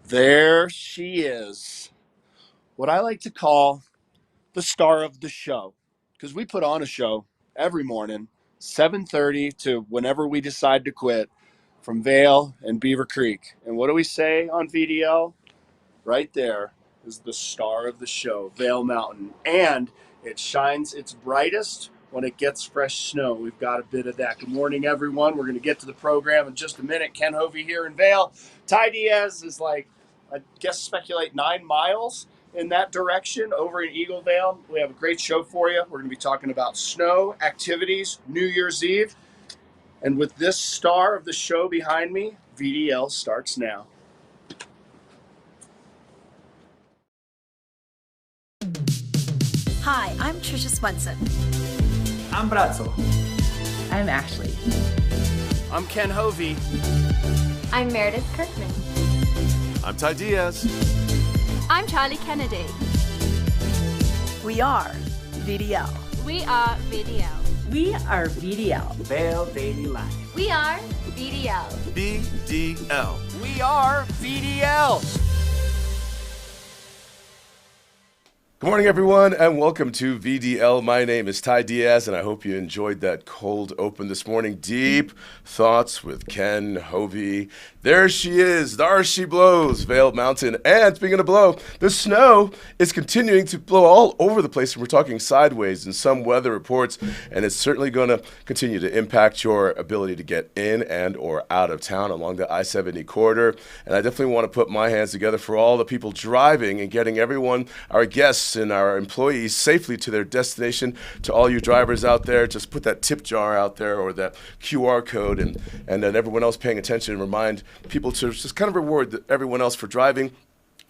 There she is. What I like to call the star of the show. Because we put on a show every morning, 7:30 to whenever we decide to quit, from Vail and Beaver Creek. And what do we say on VDL? Right there is the star of the show, Vail Mountain. And it shines its brightest when it gets fresh snow. We've got a bit of that. Good morning, everyone. We're going to get to the program in just a minute. Ken Hovey here in Vail. Ty Diaz is like, I guess, speculate 9 miles in that direction over in Eagle Vale. We have a great show for you. We're going to be talking about snow, activities, New Year's Eve. And with this star of the show behind me, VDL starts now. Hi, I'm Tricia Swenson. I'm Brazzo. I'm Ashley. I'm Ken Hovey. I'm Meredith Kirkman. I'm Ty Diaz. I'm Charlie Kennedy. We are VDL. We are VDL. We are VDL. Vail Daily Life. We are VDL. VDL. We are VDL. Good morning, everyone, and welcome to VDL. My name is Ty Diaz, and I hope you enjoyed that cold open this morning. Deep thoughts with Ken Hovey. There she is. There she blows, Vail Mountain. And speaking of blow, the snow is continuing to blow all over the place, and we're talking sideways in some weather reports, and it's certainly going to continue to impact your ability to get in and or out of town along the I-70 corridor. And I definitely want to put my hands together for all the people driving and getting everyone, our guests, and our employees safely to their destination. To all you drivers out there, just put that tip jar out there or that QR code, and then everyone else paying attention, and remind people to just kind of reward everyone else for driving,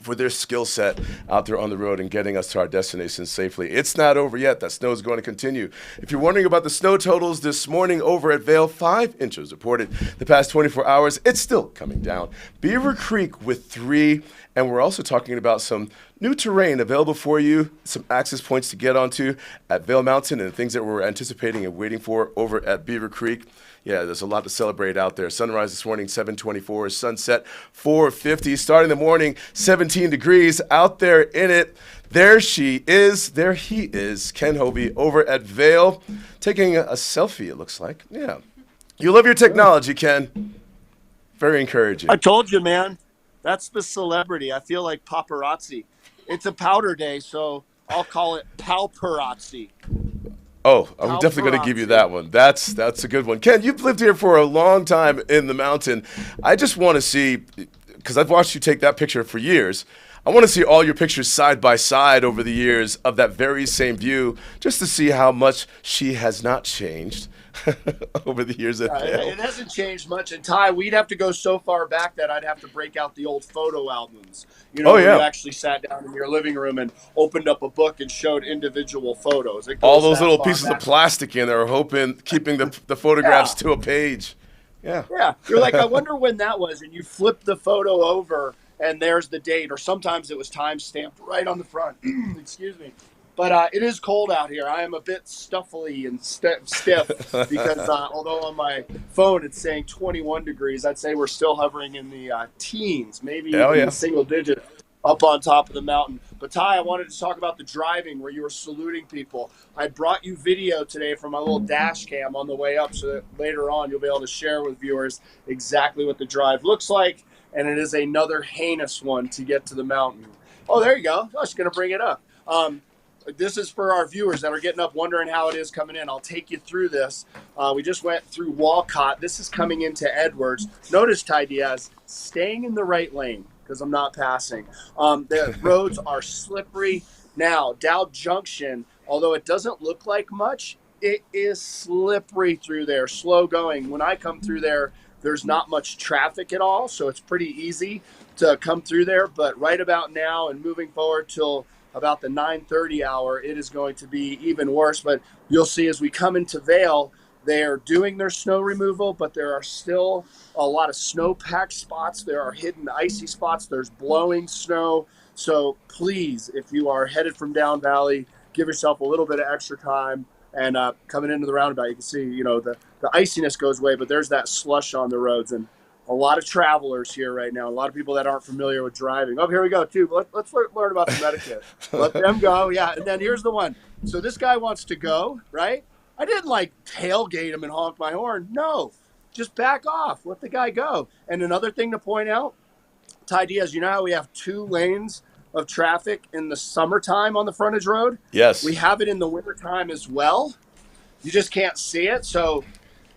for their skill set out there on the road and getting us to our destination safely. It's not over yet. That snow is going to continue. If you're wondering about the snow totals this morning over at Vail, 5 inches reported the past 24 hours. It's still coming down. Beaver Creek with 3, and we're also talking about some new terrain available for you, some access points to get onto at Vail Mountain, and things that we're anticipating and waiting for over at Beaver Creek. Yeah, there's a lot to celebrate out there. Sunrise this morning, 7:24. Sunset, 4:50. Starting the morning, 17 degrees out there in it. There she is. There he is. Ken Hovey over at Vail, taking a selfie, it looks like. Yeah. You love your technology, Ken. Very encouraging. I told you, man. That's the celebrity. I feel like paparazzi. It's a powder day, so I'll call it palparazzi. Oh, I'm definitely going to give you that one. That's a good one. Ken, you've lived here for a long time in the mountain. I just want to see, because I've watched you take that picture for years, I want to see all your pictures side by side over the years of that very same view, just to see how much she has not changed over the years at Vail. It hasn't changed much. And Ty, we'd have to go so far back that I'd have to break out the old photo albums. You know, you actually sat down in your living room and opened up a book and showed individual photos. All those little pieces of plastic in there, keeping the photographs to a page. Yeah. Yeah. You're like, I wonder when that was. And you flip the photo over, and there's the date. Or sometimes it was time stamped right on the front. Excuse me. But it is cold out here. I am a bit stuffily and stiff because although on my phone it's saying 21 degrees, I'd say we're still hovering in the teens, maybe even single digit up on top of the mountain. But Ty, I wanted to talk about the driving where you were saluting people. I brought you video today from my little dash cam on the way up so that later on you'll be able to share with viewers exactly what the drive looks like. And it is another heinous one to get to the mountain. Oh, there you go. I was going to bring it up. This is for our viewers that are getting up wondering how it is coming in. I'll take you through this. We just went through Walcott. This is coming into Edwards. Notice, Ty Diaz, staying in the right lane because I'm not passing. The roads are slippery. Now, Dow Junction, although it doesn't look like much, it is slippery through there, slow going. When I come through there, there's not much traffic at all, so it's pretty easy to come through there. But right about now and moving forward till about the 9:30 hour, it is going to be even worse. But you'll see as we come into Vail, they are doing their snow removal, but there are still a lot of snowpack spots. There are hidden icy spots. There's blowing snow. So please, if you are headed from Down Valley, give yourself a little bit of extra time. And coming into the roundabout, you can see, the iciness goes away, but there's that slush on the roads. And a lot of travelers here right now, a lot of people that aren't familiar with driving. Oh, here we go, too. Let's learn about some etiquette. Let them go, yeah. And then here's the one. So this guy wants to go, right? I didn't, like, tailgate him and honk my horn. No, just back off. Let the guy go. And another thing to point out, Ty Diaz, you know how we have 2 lanes of traffic in the summertime on the frontage road? Yes. We have it in the wintertime as well. You just can't see it, so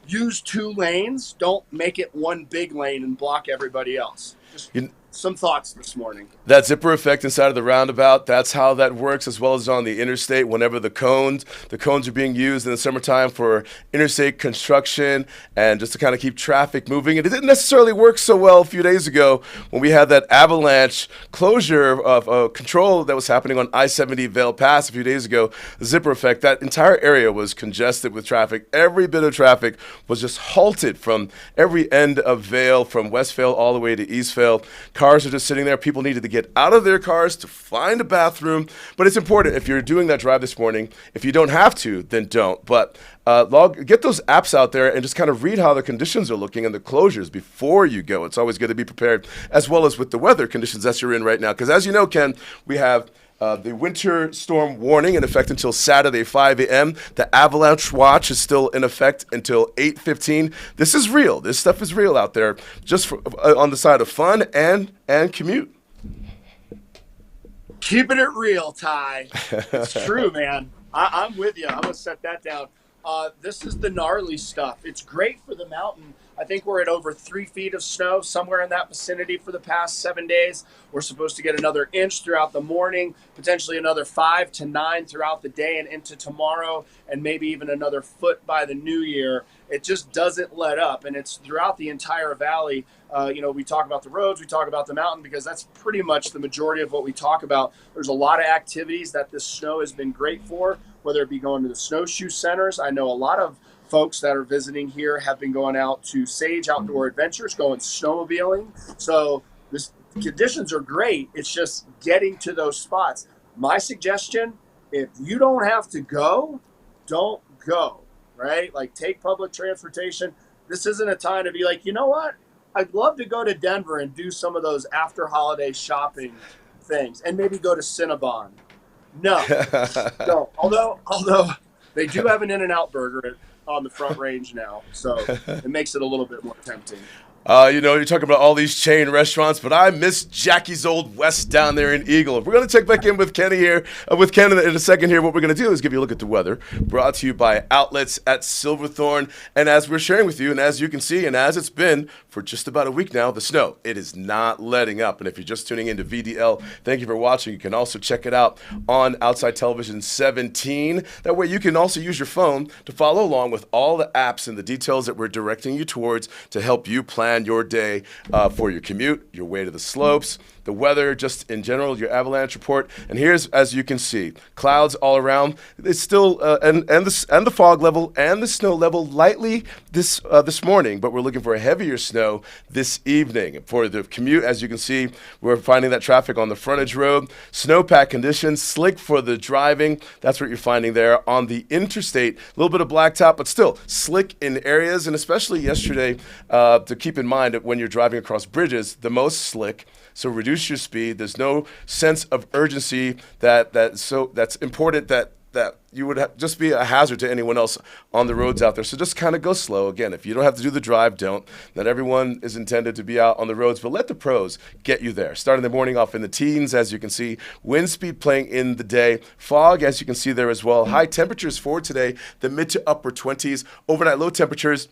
use 2 lanes. Don't make it one big lane and block everybody else. Just some thoughts this morning. That zipper effect inside of the roundabout, that's how that works, as well as on the interstate. Whenever the cones are being used in the summertime for interstate construction and just to kind of keep traffic moving. And it didn't necessarily work so well a few days ago when we had that avalanche closure of control that was happening on I-70 Vail Pass a few days ago. The zipper effect, that entire area was congested with traffic. Every bit of traffic was just halted from every end of Vail, from West Vail all the way to East Vail. Cars are just sitting there. People needed to get out of their cars to find a bathroom. But it's important, if you're doing that drive this morning, if you don't have to, then don't. But get those apps out there and just kind of read how the conditions are looking and the closures before you go. It's always good to be prepared, as well as with the weather conditions that you're in right now. Because as you know, Ken, we have the winter storm warning in effect until Saturday, 5 a.m. The avalanche watch is still in effect until 8:15. This is real. This stuff is real out there, just on the side of fun and commute. Keeping it real, Ty. It's true, man. I'm with you. I'm going to set that down. This is the gnarly stuff. It's great for the mountain. I think we're at over 3 feet of snow, somewhere in that vicinity for the past 7 days. We're supposed to get another inch throughout the morning, potentially another 5 to 9 throughout the day and into tomorrow, and maybe even another foot by the new year. It just doesn't let up, and it's throughout the entire valley. We talk about the roads, we talk about the mountain, because that's pretty much the majority of what we talk about. There's a lot of activities that this snow has been great for, whether it be going to the snowshoe centers. I know a lot of folks that are visiting here have been going out to Sage Outdoor Adventures, going snowmobiling. So the conditions are great. It's just getting to those spots. My suggestion, if you don't have to go, don't go, right? Like, take public transportation. This isn't a time to be like, you know what? I'd love to go to Denver and do some of those after holiday shopping things and maybe go to Cinnabon. No. No. Although they do have an In-N-Out burger on the Front Range now, so it makes it a little bit more tempting. You're talking about all these chain restaurants, but I miss Jackie's Old West down there in Eagle. We're going to check back in with Kenny here, with Ken in a second here. What we're going to do is give you a look at the weather, brought to you by Outlets at Silverthorne. And as we're sharing with you, and as you can see, and as it's been for just about a week now, the snow, it is not letting up. And if you're just tuning into VDL, thank you for watching. You can also check it out on Outside Television 17. That way you can also use your phone to follow along with all the apps and the details that we're directing you towards to help you plan your day for your commute, your way to the slopes, the weather, just in general, your avalanche report. And here's, as you can see, clouds all around. It's still and the fog level and the snow level lightly this morning, but we're looking for a heavier snow this evening. For the commute, as you can see, we're finding that traffic on the frontage road. Snowpack conditions, slick for the driving. That's what you're finding there on the interstate. A little bit of blacktop, but still slick in areas, and especially yesterday, to keep in mind that when you're driving across bridges, the most slick. So reduce your speed. There's no sense of urgency that's important that you would just be a hazard to anyone else on the roads out there. So just kind of go slow. Again, if you don't have to do the drive, don't. Not everyone is intended to be out on the roads, but let the pros get you there. Starting the morning off in the teens, as you can see. Wind speed playing in the day. Fog, as you can see there as well. High temperatures for today, the mid to upper 20s. Overnight low temperatures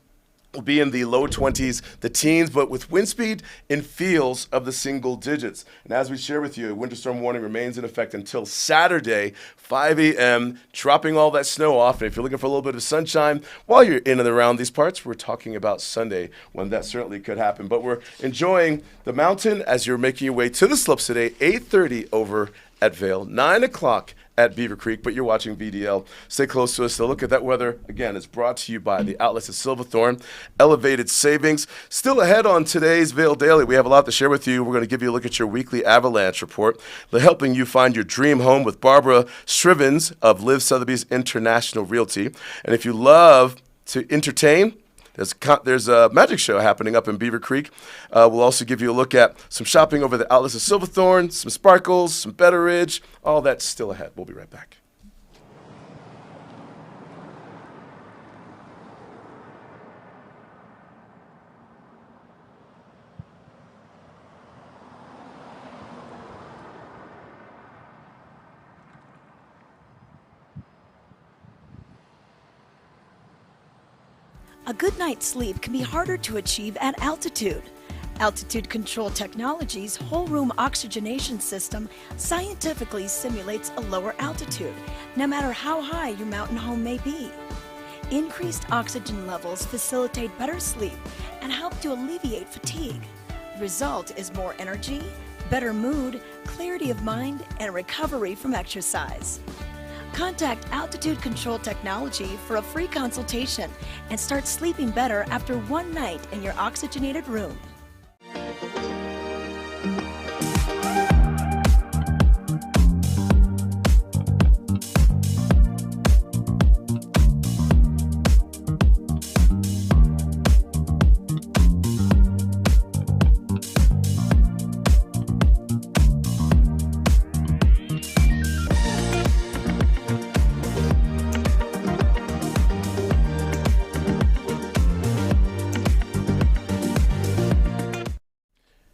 will be in the low 20s, the teens, but with wind speed in feels of the single digits. And as we share with you, a winter storm warning remains in effect until Saturday, 5 a.m., dropping all that snow off. And if you're looking for a little bit of sunshine while you're in and around these parts, we're talking about Sunday when that certainly could happen. But we're enjoying the mountain as you're making your way to the slopes today, 8:30 over at Vail, 9 o'clock at Beaver Creek, but you're watching VDL. Stay close to us. So look at that weather. Again, it's brought to you by the Outlets at Silverthorne. Elevated savings. Still ahead on today's Vail Daily. We have a lot to share with you. We're going to give you a look at your weekly avalanche report, helping you find your dream home with Barbara Scrivens of LIV Sotheby's International Realty. And if you love to entertain, There's a magic show happening up in Beaver Creek. We'll also give you a look at some shopping over the outlets of Silverthorne, some sparkles, some Betteridge. All that's still ahead. We'll be right back. A good night's sleep can be harder to achieve at altitude. Altitude Control Technology's whole room oxygenation system scientifically simulates a lower altitude, no matter how high your mountain home may be. Increased oxygen levels facilitate better sleep and help to alleviate fatigue. The result is more energy, better mood, clarity of mind, and recovery from exercise. Contact Altitude Control Technology for a free consultation and start sleeping better after one night in your oxygenated room.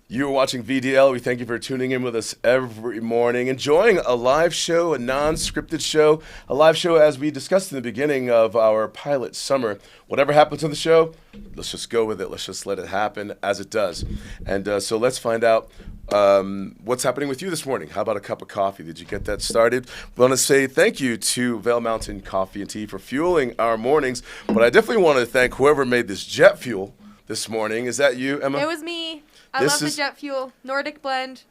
You are watching VDL. We thank you for tuning in with us every morning, enjoying a live show, a non-scripted show, a live show as we discussed in the beginning of our pilot summer. Whatever happens on the show, let's just go with it. Let's just let it happen as it does. And so let's find out what's happening with you this morning. How about a cup of coffee? Did you get that started? We want to say thank you to Vail Mountain Coffee and Tea for fueling our mornings, but I definitely want to thank whoever made this jet fuel this morning. Is that you, Emma? It was me. I love the jet fuel. Nordic blend.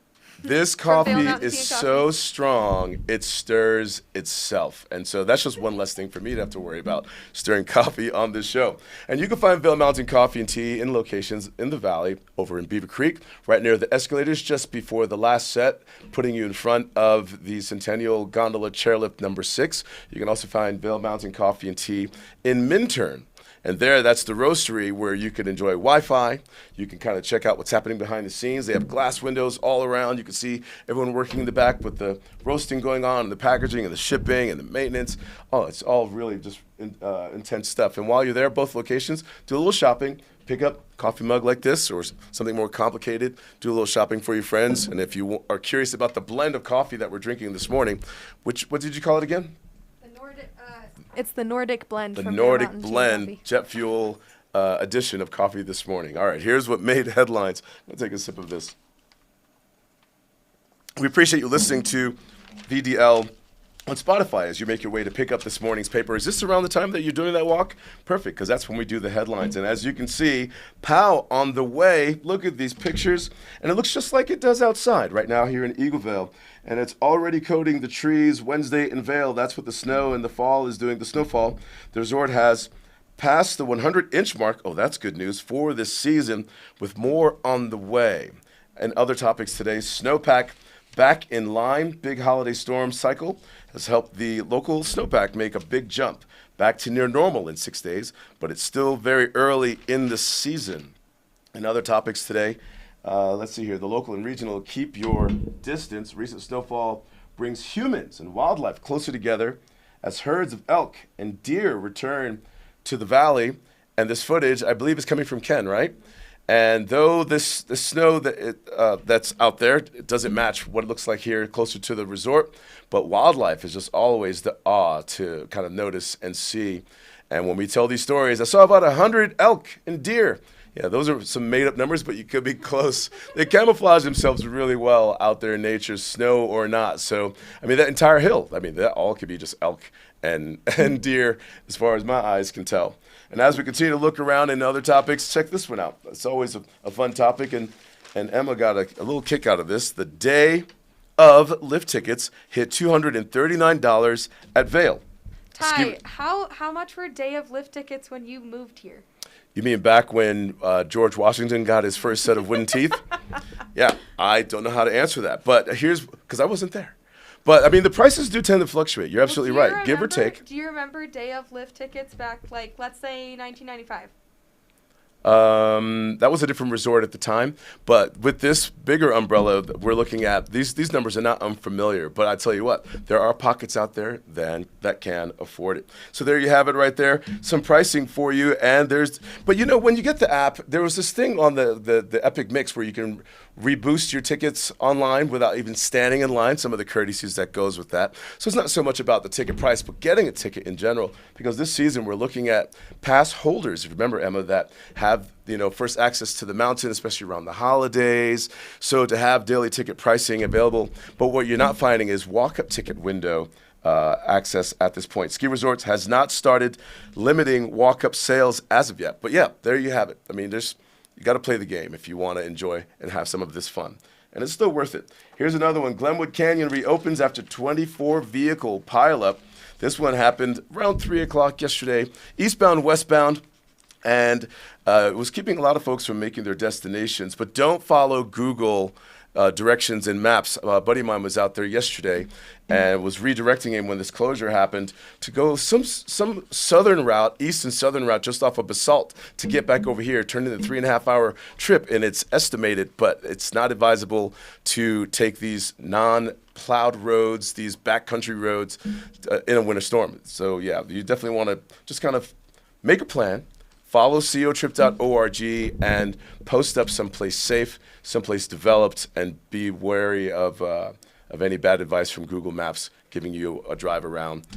This coffee is so strong, it stirs itself. And so that's just one less thing for me to have to worry about, stirring coffee on this show. And you can find Vail Mountain Coffee and Tea in locations in the valley, over in Beaver Creek, right near the escalators, just before the last set, putting you in front of the Centennial Gondola Chairlift number 6. You can also find Vail Mountain Coffee and Tea in Minturn. And there, that's the roastery where you can enjoy Wi-Fi. You can kind of check out what's happening behind the scenes. They have glass windows all around. You can see everyone working in the back with the roasting going on, and the packaging, and the shipping, and the maintenance. Oh, it's all really just intense stuff. And while you're there, both locations, do a little shopping. Pick up a coffee mug like this or something more complicated. Do a little shopping for your friends. And if you are curious about the blend of coffee that we're drinking this morning, what did you call it again? It's the Nordic blend. The Nordic blend jet fuel edition of coffee this morning. All right, here's what made headlines. I'm going to take a sip of this. We appreciate you listening to VDL on Spotify as you make your way to pick up this morning's paper. Is this around the time that you're doing that walk? Perfect, because that's when we do the headlines. And as you can see, POW on the way. Look at these pictures. And it looks just like it does outside right now here in Eagleville. And it's already coating the trees Wednesday in Vail. That's what the snow in the fall is doing, the snowfall. The resort has passed the 100-inch mark. Oh, that's good news for this season, with more on the way. And other topics today, snowpack back in line. Big holiday storm cycle has helped the local snowpack make a big jump back to near normal in 6 days, but it's still very early in the season. And other topics today, let's see here. The local and regional keep your distance. Recent snowfall brings humans and wildlife closer together as herds of elk and deer return to the valley. And this footage, I believe, is coming from Ken, right? And though the snow that's out there, it doesn't match what it looks like here closer to the resort, but wildlife is just always the awe to kind of notice and see. And when we tell these stories, I saw about 100 elk and deer. Yeah, those are some made-up numbers, but you could be close. They camouflage themselves really well out there in nature, snow or not. So, I mean, that entire hill, I mean, that all could be just elk and deer as far as my eyes can tell. And as we continue to look around in other topics, check this one out. It's always a fun topic, and Emma got a little kick out of this. The day of lift tickets hit $239 at Vail. Ty, how much were day of lift tickets when you moved here? You mean back when George Washington got his first set of wooden teeth? Yeah, I don't know how to answer that. But because I wasn't there. But, I mean, the prices do tend to fluctuate. You're absolutely right, give or take. Do you remember day of lift tickets back, like, let's say 1995? That was a different resort at the time. But with this bigger umbrella that we're looking at, these numbers are not unfamiliar. But I tell you what, there are pockets out there that can afford it. So there you have it right there. Some pricing for you. And but you know, when you get the app, there was this thing on the Epic Mix where you can reboost your tickets online without even standing in line, some of the courtesies that goes with that. So it's not so much about the ticket price, but getting a ticket in general, because this season we're looking at pass holders, remember, Emma, that have first access to the mountain, especially around the holidays. So to have daily ticket pricing available, but what you're not finding is walk-up ticket window access at this point. Ski Resorts has not started limiting walk-up sales as of yet. But yeah, there you have it. I mean, you got to play the game if you want to enjoy and have some of this fun. And it's still worth it. Here's another one. Glenwood Canyon reopens after 24 vehicle pileup. This one happened around 3 o'clock yesterday, eastbound, westbound. And it was keeping a lot of folks from making their destinations. But don't follow Google directions and maps. A buddy of mine was out there yesterday and was redirecting him when this closure happened to go some southern route, east and southern route, just off of Basalt to get back over here, turning the 3.5-hour trip. And it's estimated, but it's not advisable to take these non-plowed roads, these backcountry roads in a winter storm. So yeah, you definitely want to just kind of make a plan. Follow cotrip.org and post up someplace safe, someplace developed, and be wary of any bad advice from Google Maps giving you a drive around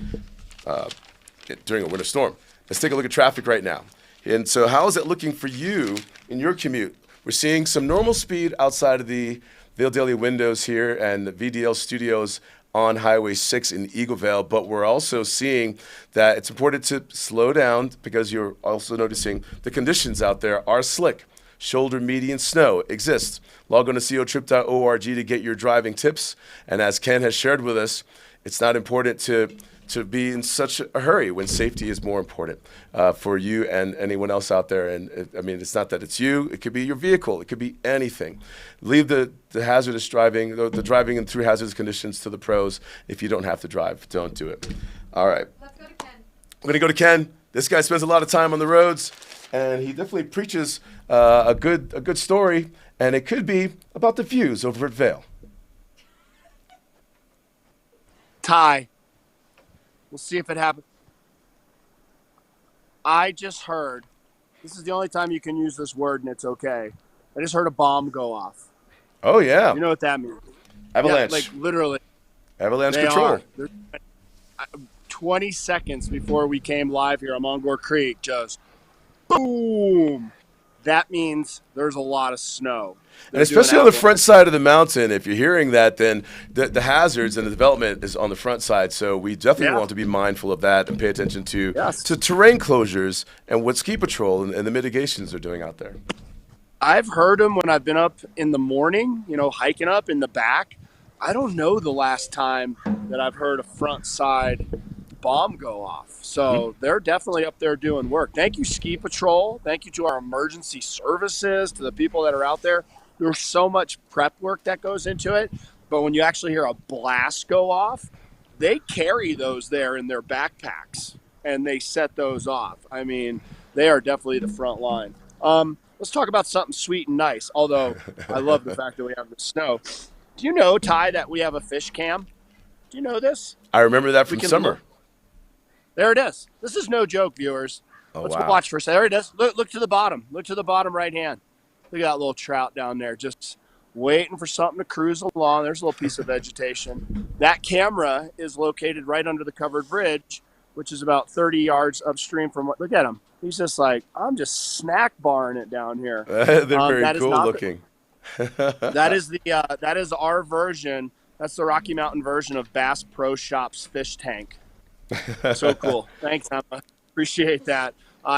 during a winter storm. Let's take a look at traffic right now. And so how is it looking for you in your commute? We're seeing some normal speed outside of the Vail Daily windows here and the VDL studios on Highway 6 in Eaglevale, but we're also seeing that it's important to slow down because you're also noticing the conditions out there are slick. Shoulder, median snow exists. Log on to cotrip.org to get your driving tips. And as Ken has shared with us, it's not important to be in such a hurry when safety is more important for you and anyone else out there. And it's not that it's you. It could be your vehicle. It could be anything. Leave the hazardous driving, the driving and through hazardous conditions to the pros. If you don't have to drive, don't do it. All right. Let's go to Ken. We're going to go to Ken. This guy spends a lot of time on the roads, and he definitely preaches a good story, and it could be about the views over at Vail. Ty. We'll see if it happens. I just heard, this is the only time you can use this word and it's okay. I just heard a bomb go off. Oh, yeah. You know what that means? Avalanche. Yeah, like literally. Avalanche control. 20 seconds before we came live here on Mongor Creek, just boom. That means there's a lot of snow. And especially on the front side of the mountain, if you're hearing that, then the hazards and the development is on the front side. So we definitely want to be mindful of that and pay attention to terrain closures and what ski patrol and the mitigations they're doing out there. I've heard them when I've been up in the morning, hiking up in the back. I don't know the last time that I've heard a front side bomb go off. So they're definitely up there doing work. Thank you, Ski Patrol. Thank you to our emergency services, to the people that are out there. There's so much prep work that goes into it. But when you actually hear a blast go off, they carry those there in their backpacks and they set those off. I mean, they are definitely the front line. Let's talk about something sweet and nice, although I love the fact that we have the snow. Do you know, Ty, that we have a fish cam? Do you know this? I remember that from summer. There it is. This is no joke, viewers. Let's go watch for a second. There it is. Look to the bottom. Look to the bottom right hand. Look at that little trout down there just waiting for something to cruise along. There's a little piece of vegetation. That camera is located right under the covered bridge, which is about 30 yards upstream from what. Look at him. He's just like, I'm just snack barring it down here. They're very cool looking. That is our version. That's the Rocky Mountain version of Bass Pro Shops fish tank. So cool. Thanks, Emma. Appreciate that.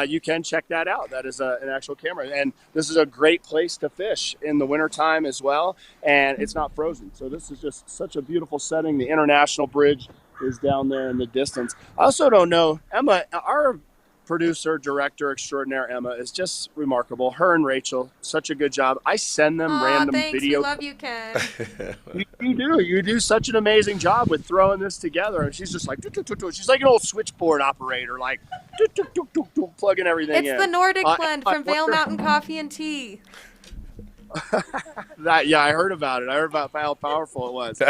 You can check that out. That is an actual camera. And this is a great place to fish in the wintertime as well. And it's not frozen. So this is just such a beautiful setting. The International Bridge is down there in the distance. I also don't know, Emma, our producer, director extraordinaire, Emma, is just remarkable. Her and Rachel, such a good job. I send them random videos. We love you, Ken. You do such an amazing job with throwing this together. And she's just like, she's like an old switchboard operator, like, plugging everything in. It's the Nordic blend from Vail wonder- Mountain Coffee and Tea. I heard about it. I heard about how powerful it was.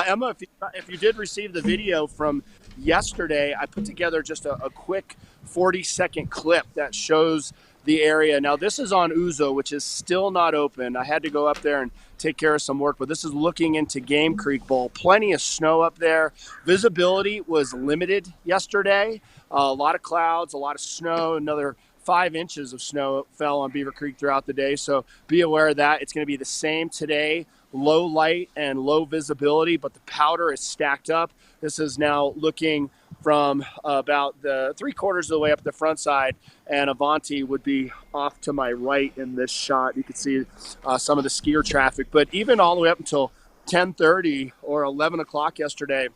Emma, if you did receive the video from yesterday, I put together just a quick 40-second clip that shows the area. Now, this is on Ouzo, which is still not open. I had to go up there and take care of some work, but this is looking into Game Creek Bowl. Plenty of snow up there. Visibility was limited yesterday. A lot of clouds, a lot of snow, another 5 inches of snow fell on Beaver Creek throughout the day. So be aware of that. It's going to be the same today. Low light and low visibility, but the powder is stacked up. This is now looking from about the 3/4 of the way up the front side, and Avanti would be off to my right in this shot. You can see some of the skier traffic, but even all the way up until 10:30 or 11 o'clock yesterday,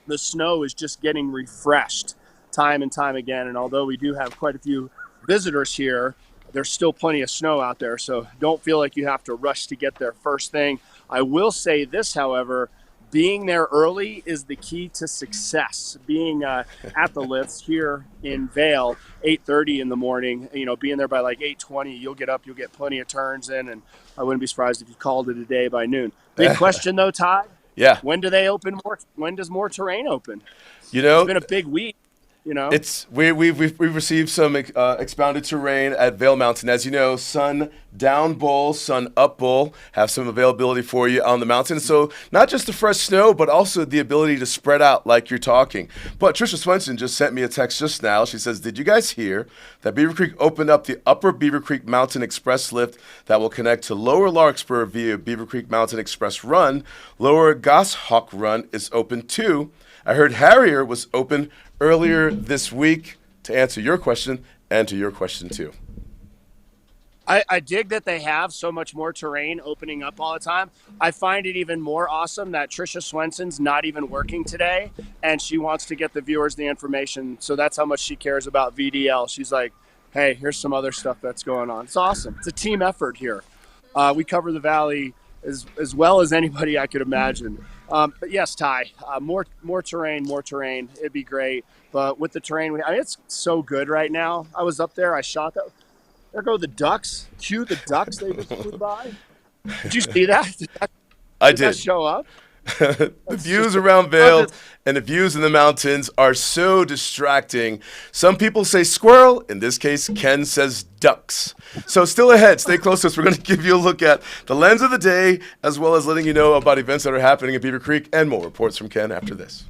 the snow is just getting refreshed time and time again. And although we do have quite a few visitors here, there's still plenty of snow out there, so don't feel like you have to rush to get there first thing. I will say this, however, being there early is the key to success. Being at the lifts here in Vail, 8:30 in the morning, being there by like 8:20, you'll get up, you'll get plenty of turns in, and I wouldn't be surprised if you called it a day by noon. Big question though, Todd. Yeah. When do they open more? When does more terrain open? It's been a big week. It's we've received some expounded terrain at Vail Mountain. As you know, sun down bowl, sun up bowl have some availability for you on the mountain. So not just the fresh snow, but also the ability to spread out like you're talking. But Tricia Swenson just sent me a text just now. She says, "Did you guys hear that Beaver Creek opened up the Upper Beaver Creek Mountain Express lift that will connect to Lower Larkspur via Beaver Creek Mountain Express Run? Lower Goshawk Run is open too. I heard Harrier was open earlier this week," to answer your question and to your question too. I dig that they have so much more terrain opening up all the time. I find it even more awesome that Tricia Swenson's not even working today, and she wants to get the viewers the information. So that's how much she cares about VDL. She's like, hey, here's some other stuff that's going on. It's awesome. It's a team effort here. We cover the Valley as well as anybody I could imagine. But yes, Ty, more terrain. It'd be great. But with the terrain, it's so good right now. I was up there. I shot that. There go the ducks. Cue the ducks. They just flew by. Did you see that? I did. That show up? The views around Vail and the views in the mountains are so distracting. Some people say squirrel. In this case, Ken says ducks. So still ahead. Stay close to us. We're going to give you a look at the lens of the day, as well as letting you know about events that are happening at Beaver Creek, and more reports from Ken after this.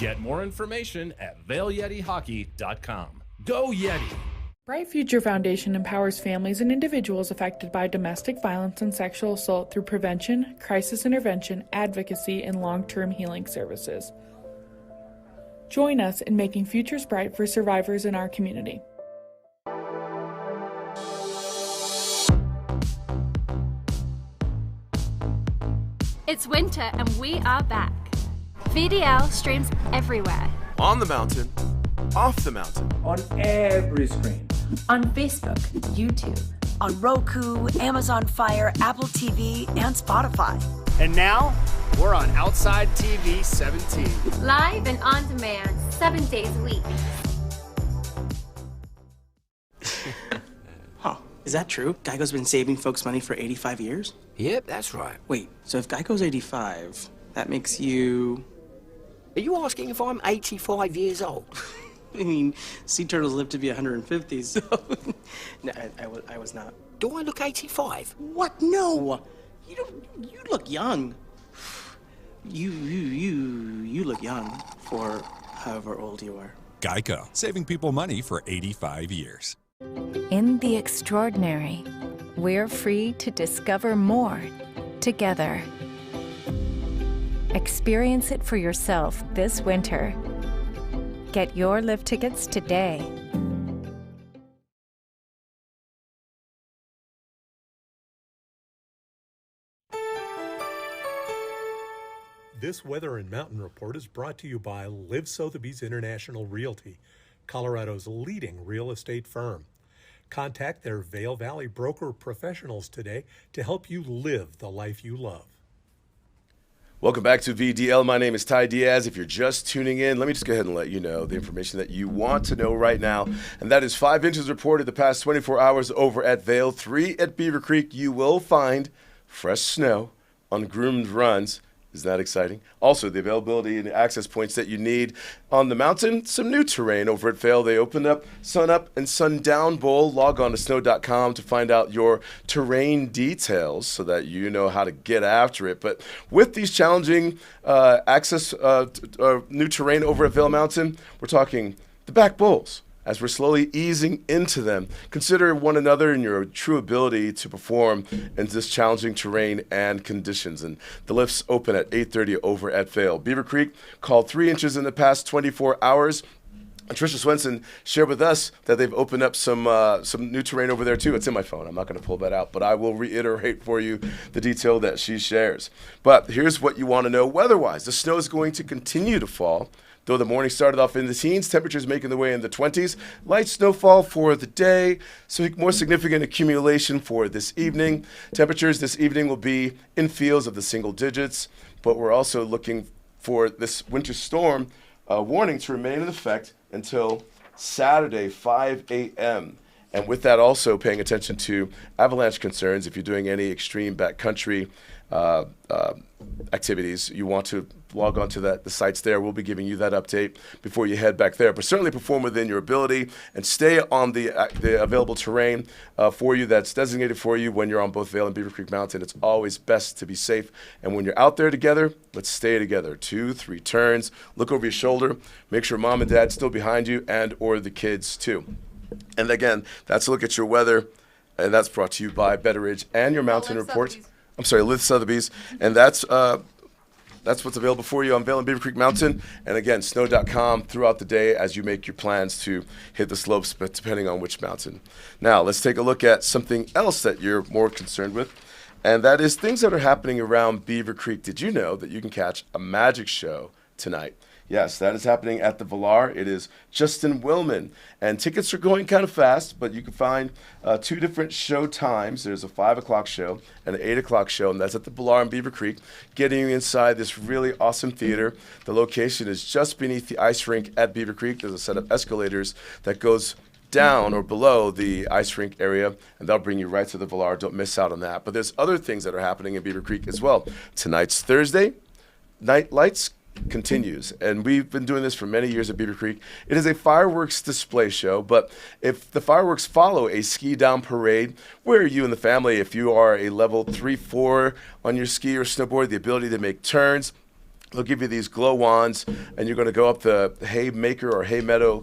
Get more information at VailYetiHockey.com. Go Yeti! Bright Future Foundation empowers families and individuals affected by domestic violence and sexual assault through prevention, crisis intervention, advocacy, and long-term healing services. Join us in making futures bright for survivors in our community. It's winter and we are back. VDL streams everywhere. On the mountain, off the mountain. On every screen. On Facebook, YouTube, On Roku, Amazon Fire, Apple TV, and Spotify. And now, we're on Outside TV 17. Live and on demand, 7 days a week. Huh. Is that true? Geico's been saving folks money for 85 years? Yep, that's right. Wait, so if Geico's 85, that makes you... Are you asking if I'm 85 years old? I mean, sea turtles live to be 150, so... No, I was not. Do I look 85? What? No! You look young. You look young for however old you are. Geico, saving people money for 85 years. In the extraordinary, we're free to discover more together. Experience it for yourself this winter. Get your LIV tickets today. This Weather and Mountain Report is brought to you by LIV Sotheby's International Realty, Colorado's leading real estate firm. Contact their Vail Valley broker professionals today to help you live the life you love. Welcome back to VDL. My name is Ty Diaz. If you're just tuning in, let me just go ahead and let you know the information that you want to know right now. And that is 5 inches reported the past 24 hours over at Vail, 3 at Beaver Creek. You will find fresh snow on groomed runs. Isn't that exciting? Also, the availability and access points that you need on the mountain. Some new terrain over at Vail. They opened up Sun Up and Sundown Bowl. Log on to snow.com to find out your terrain details so that you know how to get after it. But with these challenging access new terrain over at Vail Mountain, we're talking the back bowls. As we're slowly easing into them, consider one another and your true ability to perform in this challenging terrain and conditions. And the lifts open at 8:30 over at Vail. Beaver Creek called 3 inches in the past 24 hours. And Tricia Swenson shared with us that they've opened up some new terrain over there too. It's in my phone. I'm not going to pull that out, but I will reiterate for you the detail that she shares. But here's what you want to know weather-wise. The snow is going to continue to fall. Though the morning started off in the teens, temperatures making their way in the 20s. Light snowfall for the day, so more significant accumulation for this evening. Temperatures this evening will be in fields of the single digits, but we're also looking for this winter storm warning to remain in effect until Saturday, 5 a.m. And with that, also paying attention to avalanche concerns. If you're doing any extreme backcountry activities, you want to log on to the sites there. We'll be giving you that update before you head back there. But certainly perform within your ability and stay on the available terrain for you that's designated for you when you're on both Vail and Beaver Creek Mountain. It's always best to be safe. And when you're out there together, let's stay together. 2-3 turns. Look over your shoulder. Make sure mom and dad's still behind you and or the kids too. And again, that's a look at your weather. And that's brought to you by Betteridge and your Mountain Report. Sotheby's. I'm sorry, LIV Sotheby's. And that's what's available for you on Vail and Beaver Creek Mountain. And again, snow.com throughout the day as you make your plans to hit the slopes, but depending on which mountain. Now, let's take a look at something else that you're more concerned with, and that is things that are happening around Beaver Creek. Did you know that you can catch a magic show tonight? Yes, that is happening at the Valar. It is Justin Willman. And tickets are going kind of fast, but you can find 2 different show times. There's a 5 o'clock show and an 8 o'clock show, and that's at the Valar in Beaver Creek, getting you inside this really awesome theater. The location is just beneath the ice rink at Beaver Creek. There's a set of escalators that goes down or below the ice rink area, and they'll bring you right to the Valar. Don't miss out on that. But there's other things that are happening in Beaver Creek as well. Tonight's Thursday. Night lights continues, and we've been doing this for many years at Beaver Creek. It is a fireworks display show, but if the fireworks follow a ski down parade where you and the family, if you are a level 3-4 on your ski or snowboard, the ability to make turns, they'll give you these glow wands, and you're going to go up the Haymaker or Haymeadow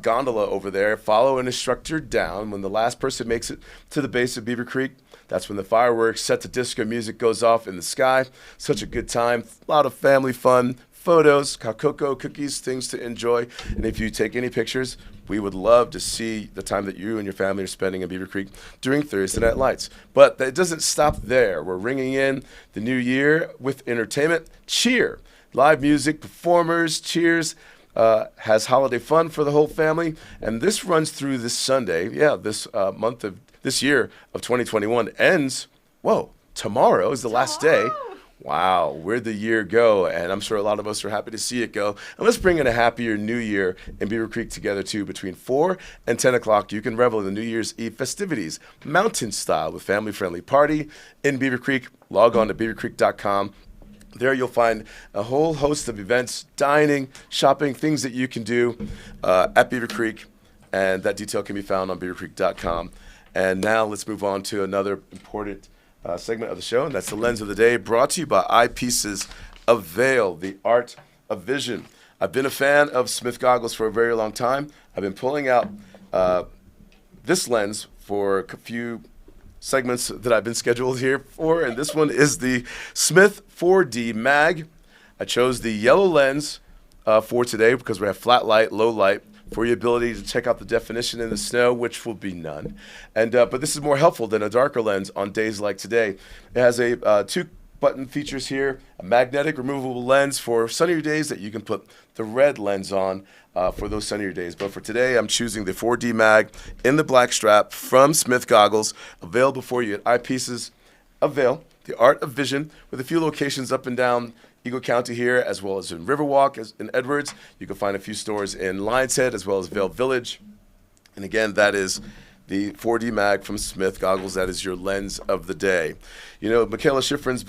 gondola over there, follow an instructor down. When the last person makes it to the base of Beaver Creek, that's when the fireworks set to disco music goes off in the sky. Such a good time. A lot of family fun, photos, cocoa cookies, things to enjoy. And if you take any pictures, we would love to see the time that you and your family are spending in Beaver Creek during Thursday Night Lights. But that doesn't stop there. We're ringing in the new year with entertainment. Cheer. Live music, performers, cheers. Has holiday fun for the whole family. And this runs through this Sunday. Yeah, this year of 2021 ends, tomorrow is the last day. Wow, where'd the year go? And I'm sure a lot of us are happy to see it go. And let's bring in a happier new year in Beaver Creek together too. Between 4 and 10 o'clock, you can revel in the New Year's Eve festivities, mountain style with family-friendly party in Beaver Creek. Log on to beavercreek.com. There you'll find a whole host of events, dining, shopping, things that you can do at Beaver Creek. And that detail can be found on beavercreek.com. And now let's move on to another important segment of the show, and that's the Lens of the Day, brought to you by Eyepieces of Vail, the art of vision. I've been a fan of Smith goggles for a very long time. I've been pulling out this lens for a few segments that I've been scheduled here for, and this one is the Smith 4D Mag. I chose the yellow lens for today because we have flat light, low light, for your ability to check out the definition in the snow, which will be none. And but this is more helpful than a darker lens on days like today. It has a 2 button features here a magnetic removable lens for sunnier days that you can put the red lens on for those sunnier days. But for today, I'm choosing the 4D mag in the black strap from Smith Goggles, available for you at Eyepieces of Vail, the Art of Vision, with a few locations up and down Eagle County here, as well as in Riverwalk, as in Edwards. You can find a few stores in Lions Head, as well as Vail Village. And again, that is the 4D mag from Smith Goggles. That is your lens of the day. You know, Mikaela Shiffrin's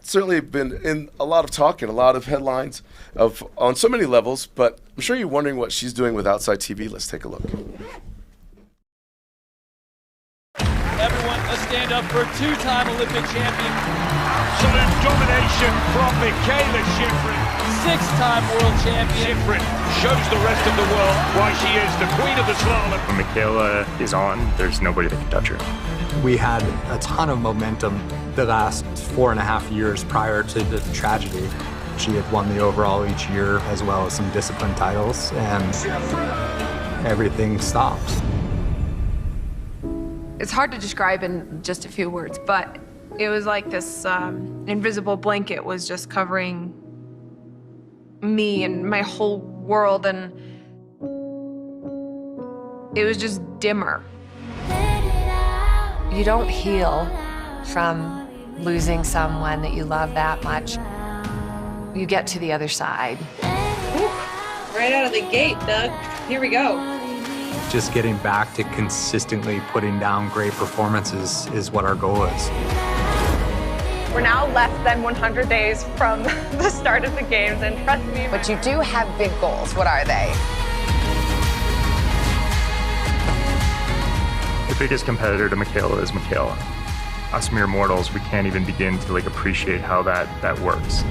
certainly been in a lot of talk and a lot of headlines on so many levels, but I'm sure you're wondering what she's doing with Outside TV. Let's take a look. Everyone, let's stand up for two-time Olympic champion. Absolute domination from Mikaela Shiffrin. Six-time world champion. Shiffrin shows the rest of the world why she is the queen of the slalom. When Mikaela is on, there's nobody that can touch her. We had a ton of momentum the last 4.5 years prior to the tragedy. She had won the overall each year, as well as some discipline titles, and everything stopped. It's hard to describe in just a few words, but it was like this invisible blanket was just covering me and my whole world, and it was just dimmer. You don't heal from losing someone that you love that much. You get to the other side. Ooh, right out of the gate, Doug. Here we go. Just getting back to consistently putting down great performances is what our goal is. We're now less than 100 days from the start of the games, and trust me. But you do have big goals. What are they? The biggest competitor to Mikaela is Mikaela. Us mere mortals, we can't even begin to appreciate how that works.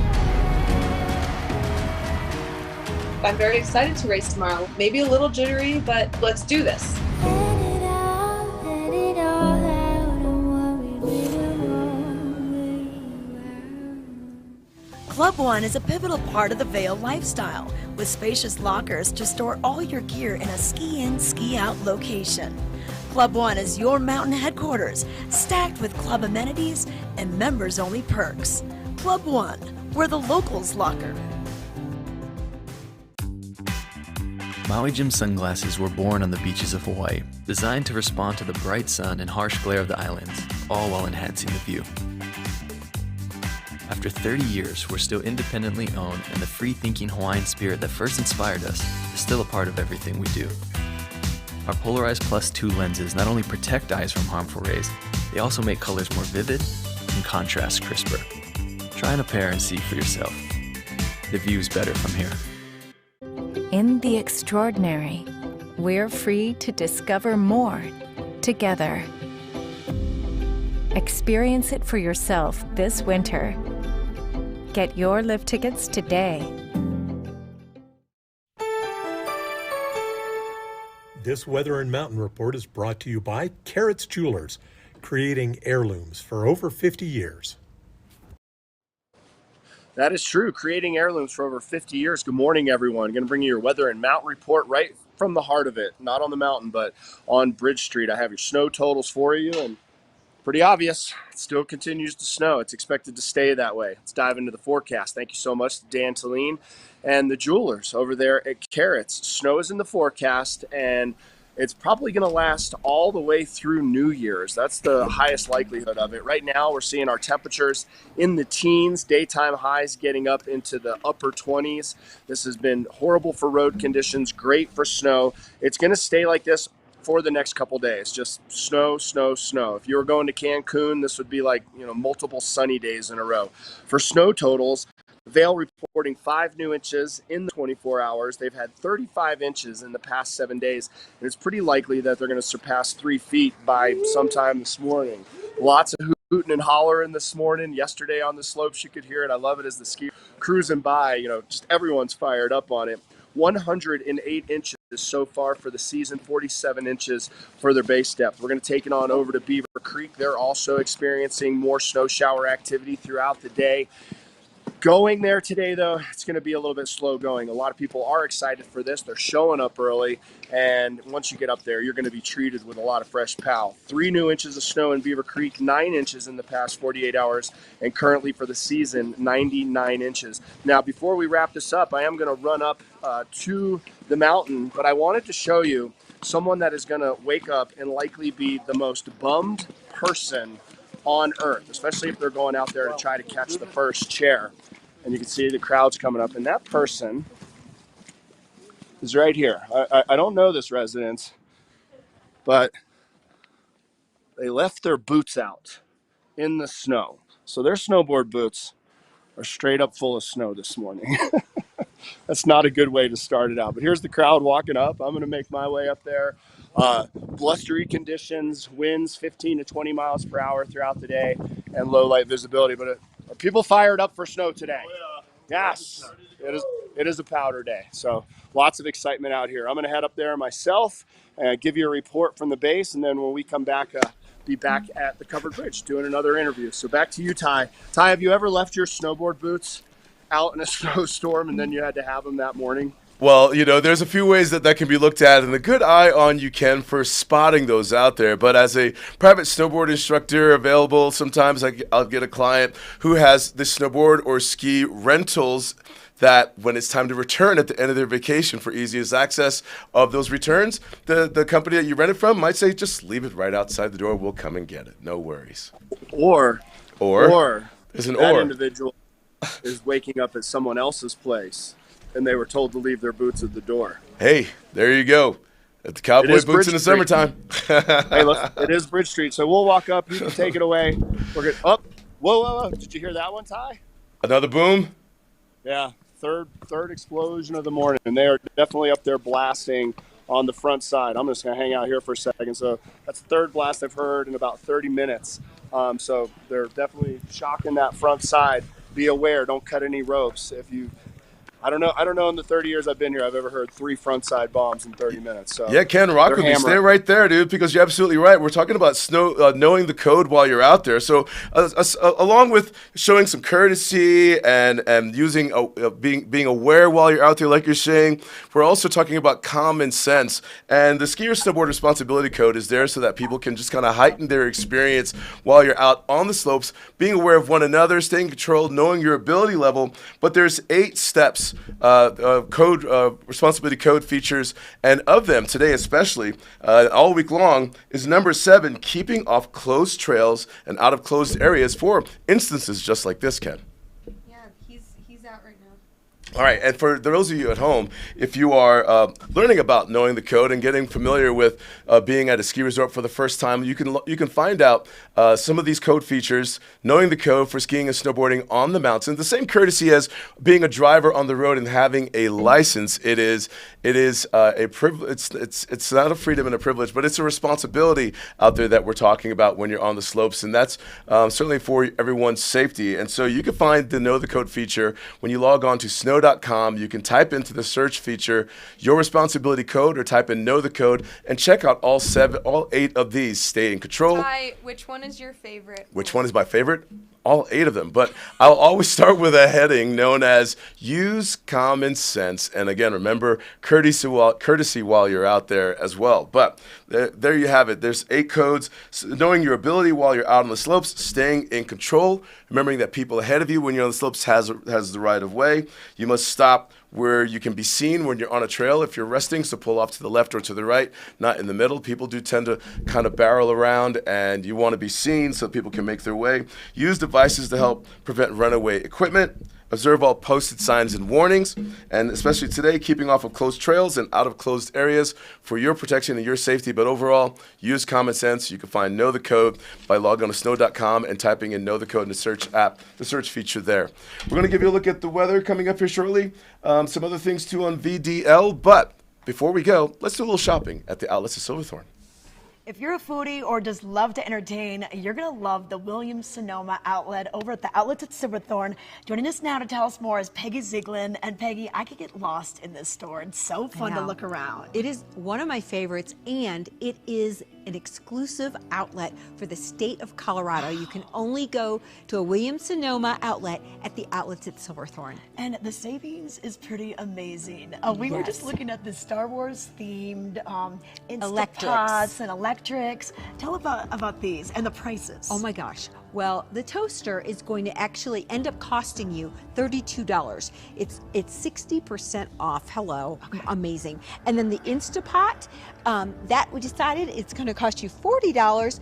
I'm very excited to race tomorrow. Maybe a little jittery, but let's do this. Club One is a pivotal part of the Vail lifestyle, with spacious lockers to store all your gear in a ski-in, ski-out location. Club One is your mountain headquarters, stacked with club amenities and members-only perks. Club One, we're the locals' locker. Maui Jim sunglasses were born on the beaches of Hawaii, designed to respond to the bright sun and harsh glare of the islands, all while enhancing the view. After 30 years, we're still independently owned, and the free-thinking Hawaiian spirit that first inspired us is still a part of everything we do. Our Polarized Plus 2 lenses not only protect eyes from harmful rays, they also make colors more vivid and contrast crisper. Try on a pair and see for yourself. The view's better from here. In the extraordinary, we're free to discover more together. Experience it for yourself this winter. Get your LIV tickets today. This Weather and Mountain Report is brought to you by Carrots Jewelers, creating heirlooms for over 50 years. That is true. Creating heirlooms for over 50 years. Good morning, everyone. Going to bring you your weather and mountain report right from the heart of it. Not on the mountain, but on Bridge Street. I have your snow totals for you, and pretty obvious. It still continues to snow. It's expected to stay that way. Let's dive into the forecast. Thank you so much to Dan Talene and the jewelers over there at Carrots. Snow is in the forecast, and it's probably going to last all the way through New Year's. That's the highest likelihood of it. Right now, we're seeing our temperatures in the teens, daytime highs getting up into the upper 20s. This has been horrible for road conditions, great for snow. It's going to stay like this for the next couple days. Just snow, snow, snow. If you were going to Cancun, this would be like, multiple sunny days in a row. For snow totals, Vail reporting 5 new inches in the 24 hours. They've had 35 inches in the past 7 days, and it's pretty likely that they're going to surpass 3 feet by sometime this morning. Lots of hooting and hollering this morning. Yesterday on the slopes, you could hear it. I love it as the ski cruising by. Just everyone's fired up on it. 108 inches so far for the season, 47 inches for their base depth. We're going to take it on over to Beaver Creek. They're also experiencing more snow shower activity throughout the day. Going there today, though, it's going to be a little bit slow going. A lot of people are excited for this. They're showing up early, and once you get up there, you're going to be treated with a lot of fresh pow. 3 new inches of snow in Beaver Creek, 9 inches in the past 48 hours, and currently for the season, 99 inches. Now, before we wrap this up, I am going to run up to the mountain, but I wanted to show you someone that is going to wake up and likely be the most bummed person on earth, especially if they're going out there to try to catch the first chair. And you can see the crowds coming up, and that person is right here. I don't know this residence, but they left their boots out in the snow. So their snowboard boots are straight up full of snow this morning. That's not a good way to start it out. But here's the crowd walking up. I'm going to make my way up there. Blustery conditions, winds 15 to 20 miles per hour throughout the day, and low light visibility. But are people fired up for snow today? Oh, yeah. Yes, it is a powder day. So lots of excitement out here. I'm going to head up there myself and give you a report from the base. And then when we come back, be back at the covered bridge doing another interview. So back to you, Ty. Ty, have you ever left your snowboard boots out in a snowstorm and then you had to have them that morning? Well, there's a few ways that can be looked at, and a good eye on you, Ken, for spotting those out there. But as a private snowboard instructor available, sometimes I'll get a client who has the snowboard or ski rentals that when it's time to return at the end of their vacation for easiest access of those returns, the company that you rented from might say, just leave it right outside the door. We'll come and get it. No worries. Or there's an that individual is waking up at someone else's place and they were told to leave their boots at the door. Hey, there you go. At the cowboy boots in the summertime. Hey, look, it is Bridge Street, so we'll walk up. You can take it away. We're good. Up. Whoa. Did you hear that one, Ty? Another boom? Yeah, third explosion of the morning. And they are definitely up there blasting on the front side. I'm just going to hang out here for a second. So that's the third blast I've heard in about 30 minutes. So they're definitely shocking that front side. Be aware, don't cut any ropes. I don't know in the 30 years I've been here, I've ever heard 3 front side bombs in 30 minutes. So yeah, Ken, rock with me. Stay right there, dude, because you're absolutely right. We're talking about knowing the code while you're out there. So along with showing some courtesy and using being aware while you're out there, like you're saying, we're also talking about common sense. And the Skier Snowboard Responsibility Code is there so that people can just kind of heighten their experience while you're out on the slopes, being aware of one another, staying controlled, knowing your ability level. But there's 8 steps. Responsibility code features, and of them today especially, all week long, is number 7, keeping off closed trails and out of closed areas for instances just like this, Ken. Yeah, he's out right now. All right, and for those of you at home, if you are learning about knowing the code and getting familiar with being at a ski resort for the first time, you can find out some of these code features, knowing the code for skiing and snowboarding on the mountain. The same courtesy as being a driver on the road and having a license. It is a privilege. It's not a freedom and a privilege, but it's a responsibility out there that we're talking about when you're on the slopes, and that's certainly for everyone's safety. And so you can find the Know the Code feature when you log on to snow.com. You can type into the search feature your responsibility code or type in Know the Code and check out all 8 of these. Stay in control. Ty, which one is your favorite? Which one is my favorite? All 8 of them. But I'll always start with a heading known as Use Common Sense. And again, remember courtesy while you're out there as well. But there you have it. There's 8 codes. So knowing your ability while you're out on the slopes, staying in control, remembering that people ahead of you when you're on the slopes has the right of way. You must stop where you can be seen when you're on a trail. If you're resting, so pull off to the left or to the right, not in the middle. People do tend to kind of barrel around, and you want to be seen so people can make their way. Use devices to help prevent runaway equipment. Observe all posted signs and warnings, and especially today, keeping off of closed trails and out of closed areas for your protection and your safety. But overall, use common sense. You can find Know the Code by logging on to snow.com and typing in Know the Code in the search app, the search feature there. We're going to give you a look at the weather coming up here shortly. Some other things too on VDL, but before we go, let's do a little shopping at the Outlets of Silverthorne. If you're a foodie or just love to entertain, you're going to love the Williams Sonoma outlet over at the Outlets at Silverthorne. Joining us now to tell us more is Peggy Ziglin. And Peggy, I could get lost in this store. It's so fun to look around. It is one of my favorites, and it is an exclusive outlet for the state of Colorado. You can only go to a Williams Sonoma outlet at the Outlets at Silverthorne. And the savings is pretty amazing. We were just looking at the Star Wars themed Instapots and electrics. Tell about these and the prices. Oh my gosh. Well, the toaster is going to actually end up costing you $32. It's 60% off. Hello, amazing. And then the Instapot, that we decided it's going to cost you $40.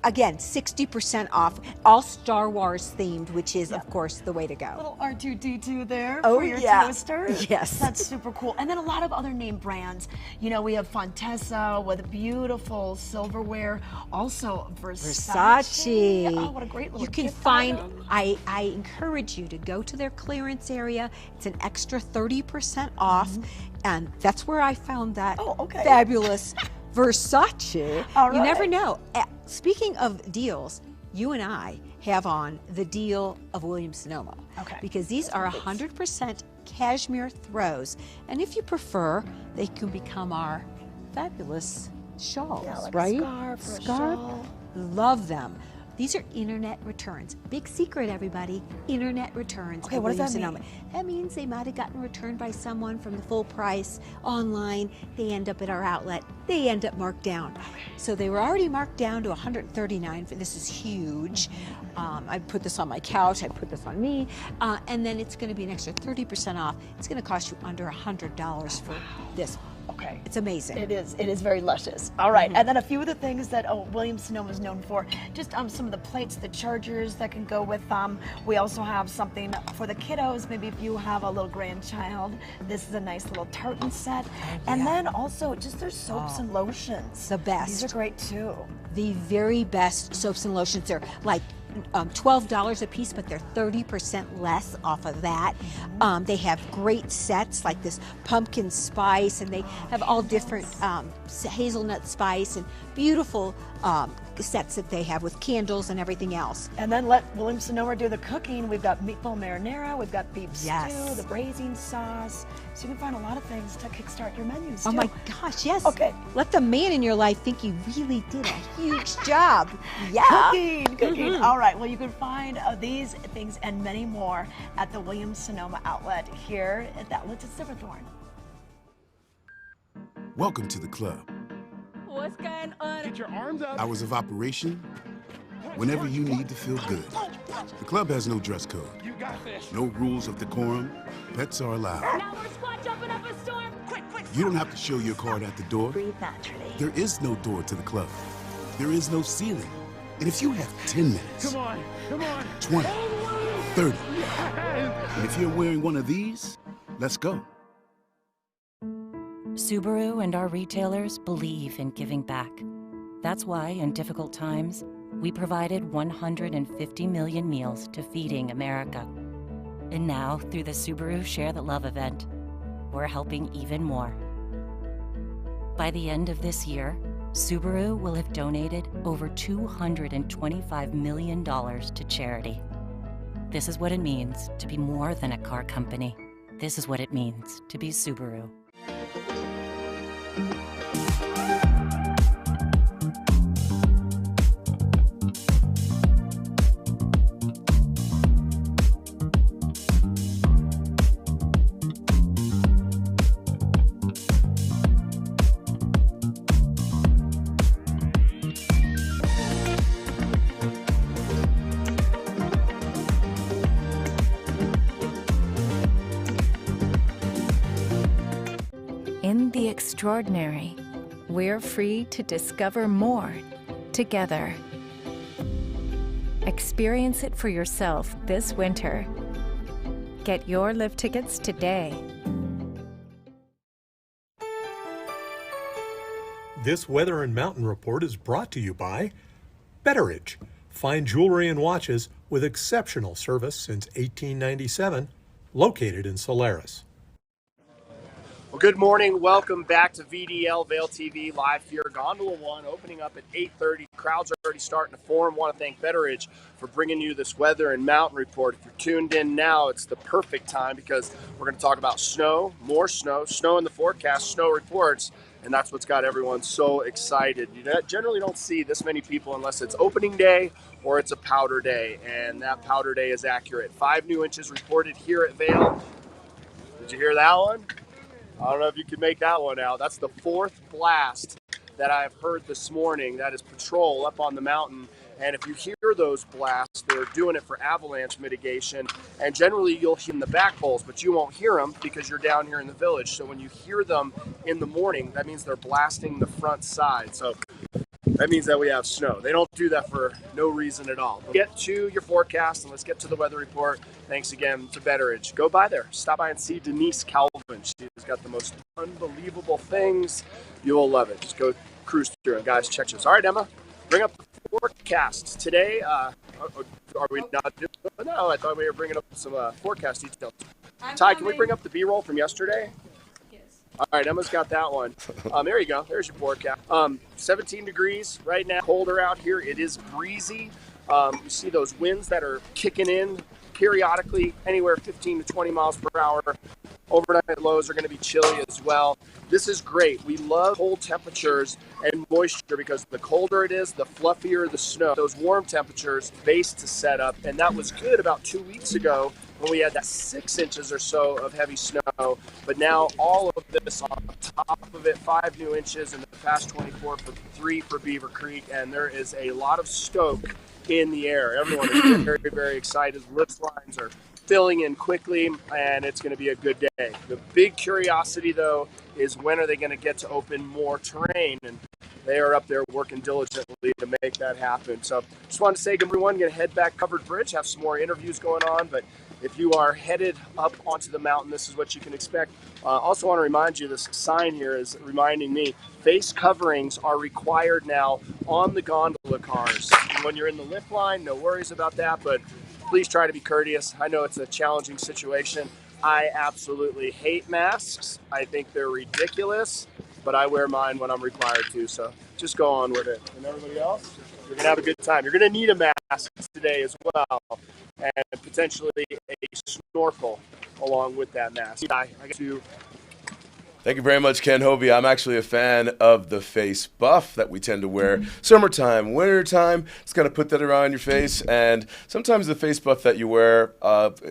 Again, 60% off, all Star Wars themed, which is, of course, the way to go. Little R2-D2 there Oh, for your yeah. toaster. Yes. That's super cool. And then a lot of other name brands. You know, we have Fontessa with beautiful silverware. Also, Versace. Oh, what a great little You can gift find, item. I encourage you to go to their clearance area. It's an extra 30% off. And that's where I found that fabulous Versace. All You right. never know. Speaking of deals, you and I have on the deal of Williams Sonoma. Okay. Because these are 100% cashmere throws. And if you prefer, they can become our fabulous shawls, like a right? scarf or a shawl. Love them. These are internet returns. Big secret, everybody. Internet returns. Okay, at what does that Williams Sonoma. mean? That means they might have gotten returned by someone from the full price online. They end up at our outlet. They end up marked down. So they were already marked down to $139. This is huge. I put this on my couch. I put this on me. And then it's going to be an extra 30% off. It's going to cost you under $100 for this. Okay. It's amazing. It is. It is very luscious. All right. And then a few of the things that Williams Sonoma is known for, just some of the plates, the chargers that can go with them. We also have something for the kiddos. Maybe if you have a little grandchild, this is a nice little tartan set. And then also just their soaps and lotions. The best. These are great too. The very best soaps and lotions. They're like $12 a piece, but they're 30% less off of that. They have great sets like this pumpkin spice, and they have all different hazelnut spice and beautiful sets that they have with candles and everything else. And then let Williams Sonoma do the cooking. We've got meatball marinara, we've got beef stew, the braising sauce. So you can find a lot of things to kickstart your menus too. Oh my gosh, yes. Okay. Let the man in your life think you really did a huge job. Yeah. Cooking. All right. Well, you can find these things and many more at the Williams Sonoma outlet here at the Outlets at Silverthorne. Welcome to the club. What's going on? Get your arms up. Hours of operation, whenever you need to feel good. The club has no dress code. You got this. No rules of decorum. Pets are allowed. Now we're squat jumping up a storm. Quick. You don't have to show your card at the door. Breathe naturally. There is no door to the club. There is no ceiling. And if you have 10 minutes, Come on. 20, 30, and if you're wearing one of these, let's go. Subaru and our retailers believe in giving back. That's why, in difficult times, we provided 150 million meals to Feeding America. And now, through the Subaru Share the Love event, we're helping even more. By the end of this year, Subaru will have donated over $225 million to charity. This is what it means to be more than a car company. This is what it means to be Subaru. In the extraordinary, we're free to discover more together. Experience it for yourself this winter. Get your LIV tickets today. This Weather and Mountain Report is brought to you by Betteridge. Fine jewelry and watches with exceptional service since 1897, located in Solaris. Well, good morning. Welcome back to VDL Vail TV live here. Gondola 1 opening up at 8:30. Crowds are already starting to form. Want to thank Betteridge for bringing you this weather and mountain report. If you're tuned in now, it's the perfect time because we're going to talk about snow, more snow, snow in the forecast, snow reports, and that's what's got everyone so excited. You generally don't see this many people unless it's opening day or it's a powder day, and that powder day is accurate. 5 new inches reported here at Vail. Did you hear that one? I don't know if you can make that one out. That's the 4th blast that I've heard this morning. That is patrol up on the mountain. And if you hear those blasts, they're doing it for avalanche mitigation. And generally you'll hear in the back holes, but you won't hear them because you're down here in the village. So when you hear them in the morning, that means they're blasting the front side. So that means that we have snow. They don't do that for no reason at all. Get to your forecast and let's get to the weather report. Thanks again to Betteridge. Go by there. Stop by and see Denise Calvin. She's got the most unbelievable things. You will love it. Just go cruise through and guys, check this. All right, Emma, bring up the forecast. Today, are we not doing it? No, I thought we were bringing up some forecast details. Ty, can we bring up the B-roll from yesterday? All right, Emma's got that one. There you go. There's your forecast. 17 degrees right now. Colder out here. It is breezy. You see those winds that are kicking in periodically, anywhere 15 to 20 miles per hour. Overnight lows are going to be chilly as well. This is great. We love cold temperatures and moisture because the colder it is, the fluffier the snow. Those warm temperatures, base to set up, and that was good about 2 weeks ago when we had that 6 inches or so of heavy snow. But now all of this on top of it, 5 new inches in the past 24 for 3 for Beaver Creek, and there is a lot of stoke in the air. Everyone is very, very excited. Lift lines are filling in quickly, and it's going to be a good day. The big curiosity, though, is when are they going to get to open more terrain? And they are up there working diligently to make that happen. So just wanted to say good everyone. Going to head back Covered Bridge, have some more interviews going on, but if you are headed up onto the mountain, this is what you can expect. Also want to remind you, this sign here is reminding me, face coverings are required now on the gondola cars. And when you're in the lift line, no worries about that, but please try to be courteous. I know it's a challenging situation. I absolutely hate masks. I think they're ridiculous, but I wear mine when I'm required to, so just go on with it. And everybody else, you're gonna have a good time. You're gonna need a mask today as well, and potentially a snorkel along with that mask. I get to. Thank you very much, Ken Hovey. I'm actually a fan of the face buff that we tend to wear. Summertime, wintertime, it's got to put that around your face. And sometimes the face buff that you wear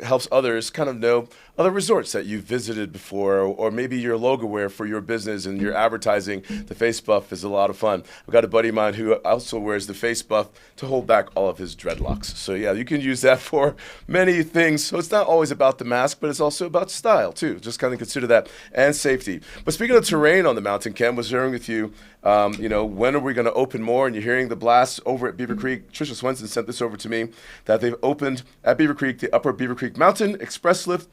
helps others kind of know other resorts that you've visited before, or maybe your logo wear for your business and your advertising. The face buff is a lot of fun. I've got a buddy of mine who also wears the face buff to hold back all of his dreadlocks. So yeah, you can use that for many things. So it's not always about the mask, but it's also about style too. Just kind of consider that, and safety. But speaking of terrain on the mountain, Ken, was sharing with you, when are we going to open more? And you're hearing the blasts over at Beaver Creek. Tricia Swenson sent this over to me, that they've opened at Beaver Creek the Upper Beaver Creek Mountain Express Lift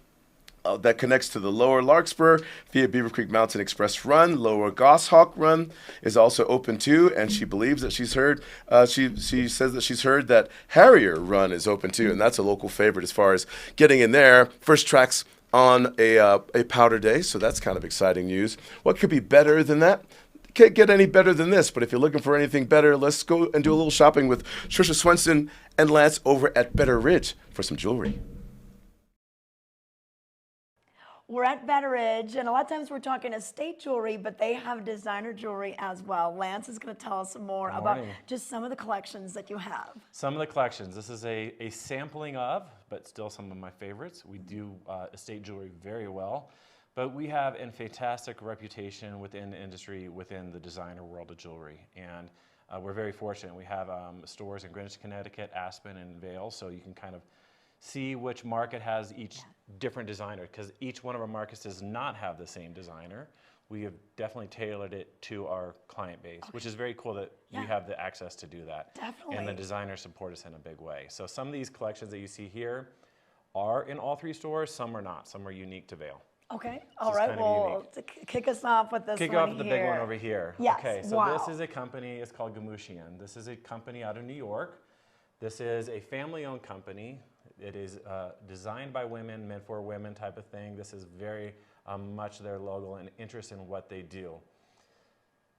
that connects to the Lower Larkspur via Beaver Creek Mountain Express Run. Lower Goshawk Run is also open too, and she believes that she's heard, she says that she's heard that Harrier Run is open too, and that's a local favorite as far as getting in there. First tracks on a powder day, so that's kind of exciting news. What could be better than that? Can't get any better than this, but if you're looking for anything better, let's go and do a little shopping with Tricia Swenson and Lance over at Betteridge for some jewelry. We're at Betteridge, and a lot of times we're talking estate jewelry, but they have designer jewelry as well. Lance is going to tell us some more about just some of the collections that you have. Some of the collections. This is a sampling of, but still some of my favorites. We do estate jewelry very well, but we have a fantastic reputation within the industry, within the designer world of jewelry. And we're very fortunate. We have stores in Greenwich, Connecticut, Aspen, and Vail, so you can kind of see which market has each different designer, because each one of our markets does not have the same designer. We have definitely tailored it to our client base, which is very cool that we have the access to do that. Definitely. And the designers support us in a big way. So some of these collections that you see here are in all 3 stores, some are not. Some are unique to Vail. Okay, all right, well, to kick us off with this Kick one off with the big one over here. Yes, okay, so wow. This is a company, it's called Gamushian. This is a company out of New York. This is a family-owned company. It is designed by women, meant for women type of thing. This is very much of their logo and interest in what they do.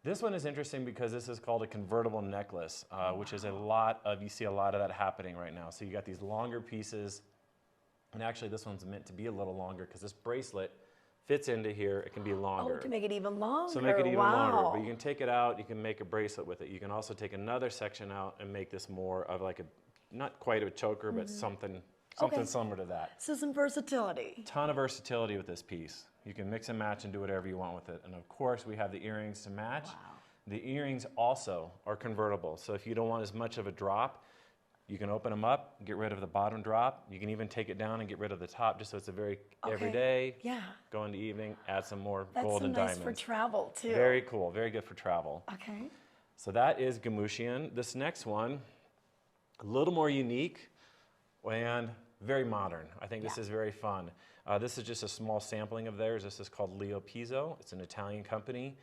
This one is interesting because this is called a convertible necklace, which is you see a lot of that happening right now. So you got these longer pieces, and actually this one's meant to be a little longer because this bracelet fits into here. It can be longer. Oh, to make it even longer. So make it even longer, but you can take it out, you can make a bracelet with it. You can also take another section out and make this more of like not quite a choker, but something similar to that. So some versatility. Ton of versatility with this piece. You can mix and match and do whatever you want with it. And of course, we have the earrings to match. Wow. The earrings also are convertible. So if you don't want as much of a drop, you can open them up, get rid of the bottom drop. You can even take it down and get rid of the top, just so it's a very everyday, go into evening, add some more gold and diamonds. That's nice for travel, too. Very cool, very good for travel. Okay. So that is Gamushian. This next one, a little more unique and very modern. I think this is very fun. This is just a small sampling of theirs. This is called Leo Pizzo. It's an Italian company.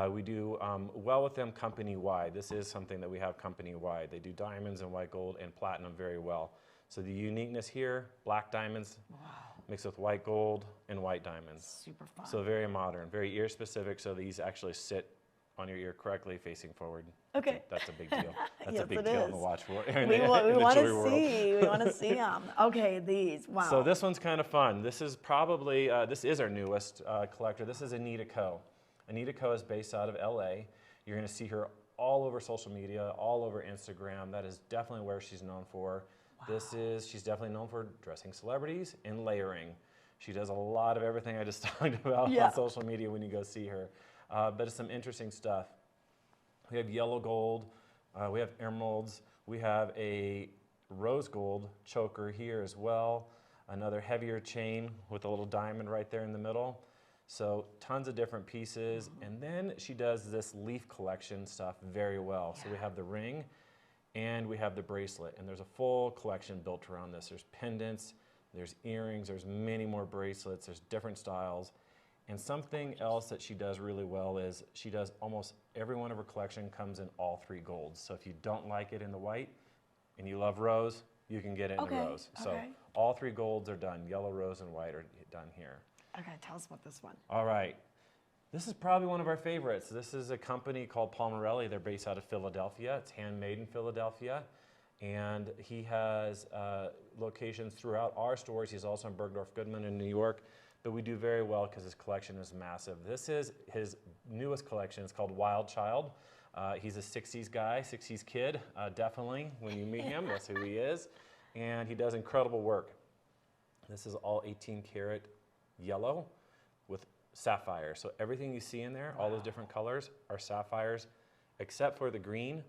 We do well with them company-wide. This is something that we have company-wide. They do diamonds and white gold and platinum very well. So the uniqueness here, black diamonds mixed with white gold and white diamonds. Super fun. So very modern, very ear-specific, so these actually sit on your ear correctly facing forward. Okay. That's a big deal. That's yes, a big deal in the watch world. We want to see. We want to see them. Okay, these. Wow. So this one's kind of fun. This is probably, this is our newest collector. This is Anita Ko. Anita Ko is based out of LA. You're going to see her all over social media, all over Instagram. That is definitely where she's known for. Wow. She's definitely known for dressing celebrities and layering. She does a lot of everything I just talked about on social media when you go see her. But it's some interesting stuff. We have yellow gold, we have emeralds, we have a rose gold choker here as well, another heavier chain with a little diamond right there in the middle. So tons of different pieces. And then she does this leaf collection stuff very well. So we have the ring and we have the bracelet, and there's a full collection built around this. There's pendants, there's earrings, there's many more bracelets, there's different styles. And something else that she does really well is she does almost every one of her collection comes in all 3 golds. So if you don't like it in the white and you love rose, you can get it in the rose. So all 3 golds are done. Yellow, rose, and white are done here. Okay, tell us about this one. All right. This is probably one of our favorites. This is a company called Palmarelli. They're based out of Philadelphia. It's handmade in Philadelphia. And he has locations throughout our stores. He's also in Bergdorf Goodman in New York. But we do very well because his collection is massive. This is his newest collection. It's called Wild Child. He's a 60s guy, 60s kid, definitely. When you meet him, that's who he is. And he does incredible work. This is all 18 karat yellow with sapphire. So everything you see in there, all those different colors are sapphires, except for the green.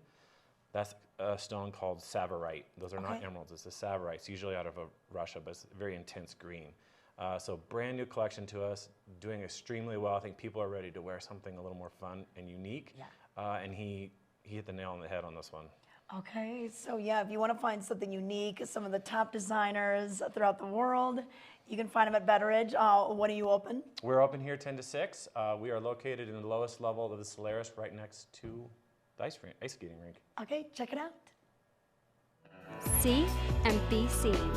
That's a stone called Savarite. Those are not emeralds, it's the Savarite. It's usually out of Russia, but it's very intense green. So brand new collection to us, doing extremely well. I think people are ready to wear something a little more fun and unique. And he hit the nail on the head on this one. Okay, so if you want to find something unique, some of the top designers throughout the world, you can find them at Betteridge. When are you open? We're open here 10 to 6. We are located in the lowest level of the Solaris, right next to the ice skating rink. Okay, check it out. See and be seen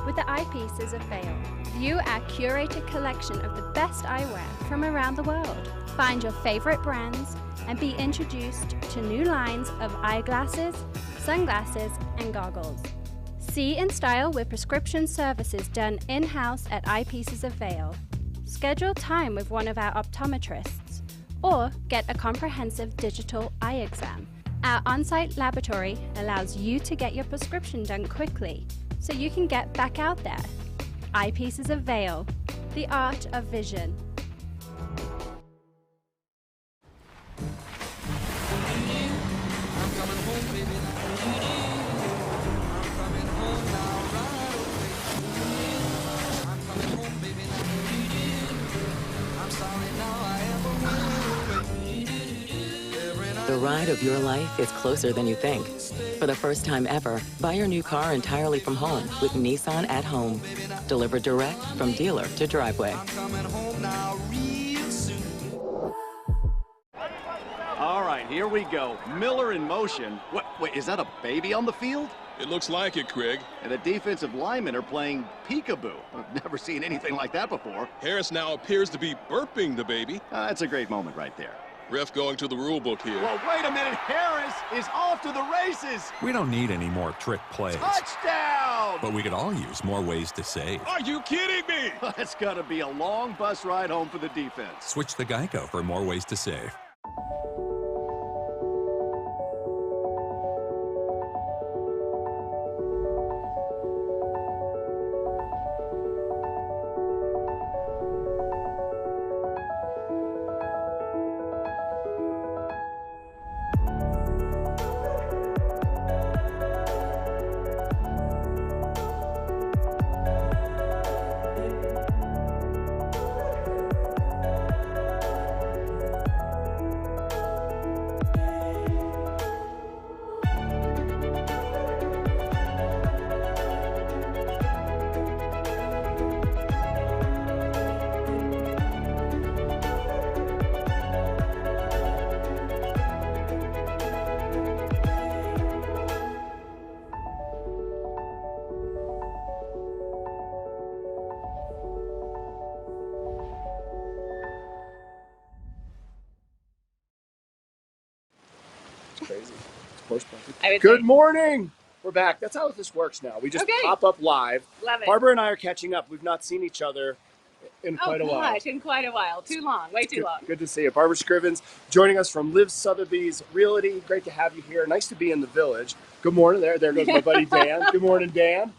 with the eyepieces of Vail. View our curated collection of the best eyewear from around the world. Find your favorite brands and be introduced to new lines of eyeglasses, sunglasses, and goggles. See in style with prescription services done in-house at Eyepieces of Vail. Schedule time with one of our optometrists or get a comprehensive digital eye exam. Our on-site laboratory allows you to get your prescription done quickly so you can get back out there. Eyepieces of Vail, the art of vision. The ride of your life is closer than you think. For the first time ever, buy your new car entirely from home with Nissan at Home. Delivered direct from dealer to driveway. All right, here we go. Miller in motion. Wait, is that a baby on the field? It looks like it, Craig. And the defensive linemen are playing peekaboo. I've never seen anything like that before. Harris now appears to be burping the baby. That's a great moment right there. Ref going to the rule book here. Well, wait a minute. Harris is off to the races. We don't need any more trick plays. Touchdown! But we could all use more ways to save. Are you kidding me? It's going to be a long bus ride home for the defense. Switch to Geico for more ways to save. Crazy. Good morning. We're back. That's how this works now. We just pop up live. Love it. Barbara and I are catching up. We've not seen each other in quite a while. In quite a while. Too long. Way too long. Good to see you. Barbara Scrivens joining us from LIV Sotheby's Realty. Great to have you here. Nice to be in the village. Good morning. There goes my buddy Dan. Good morning, Dan.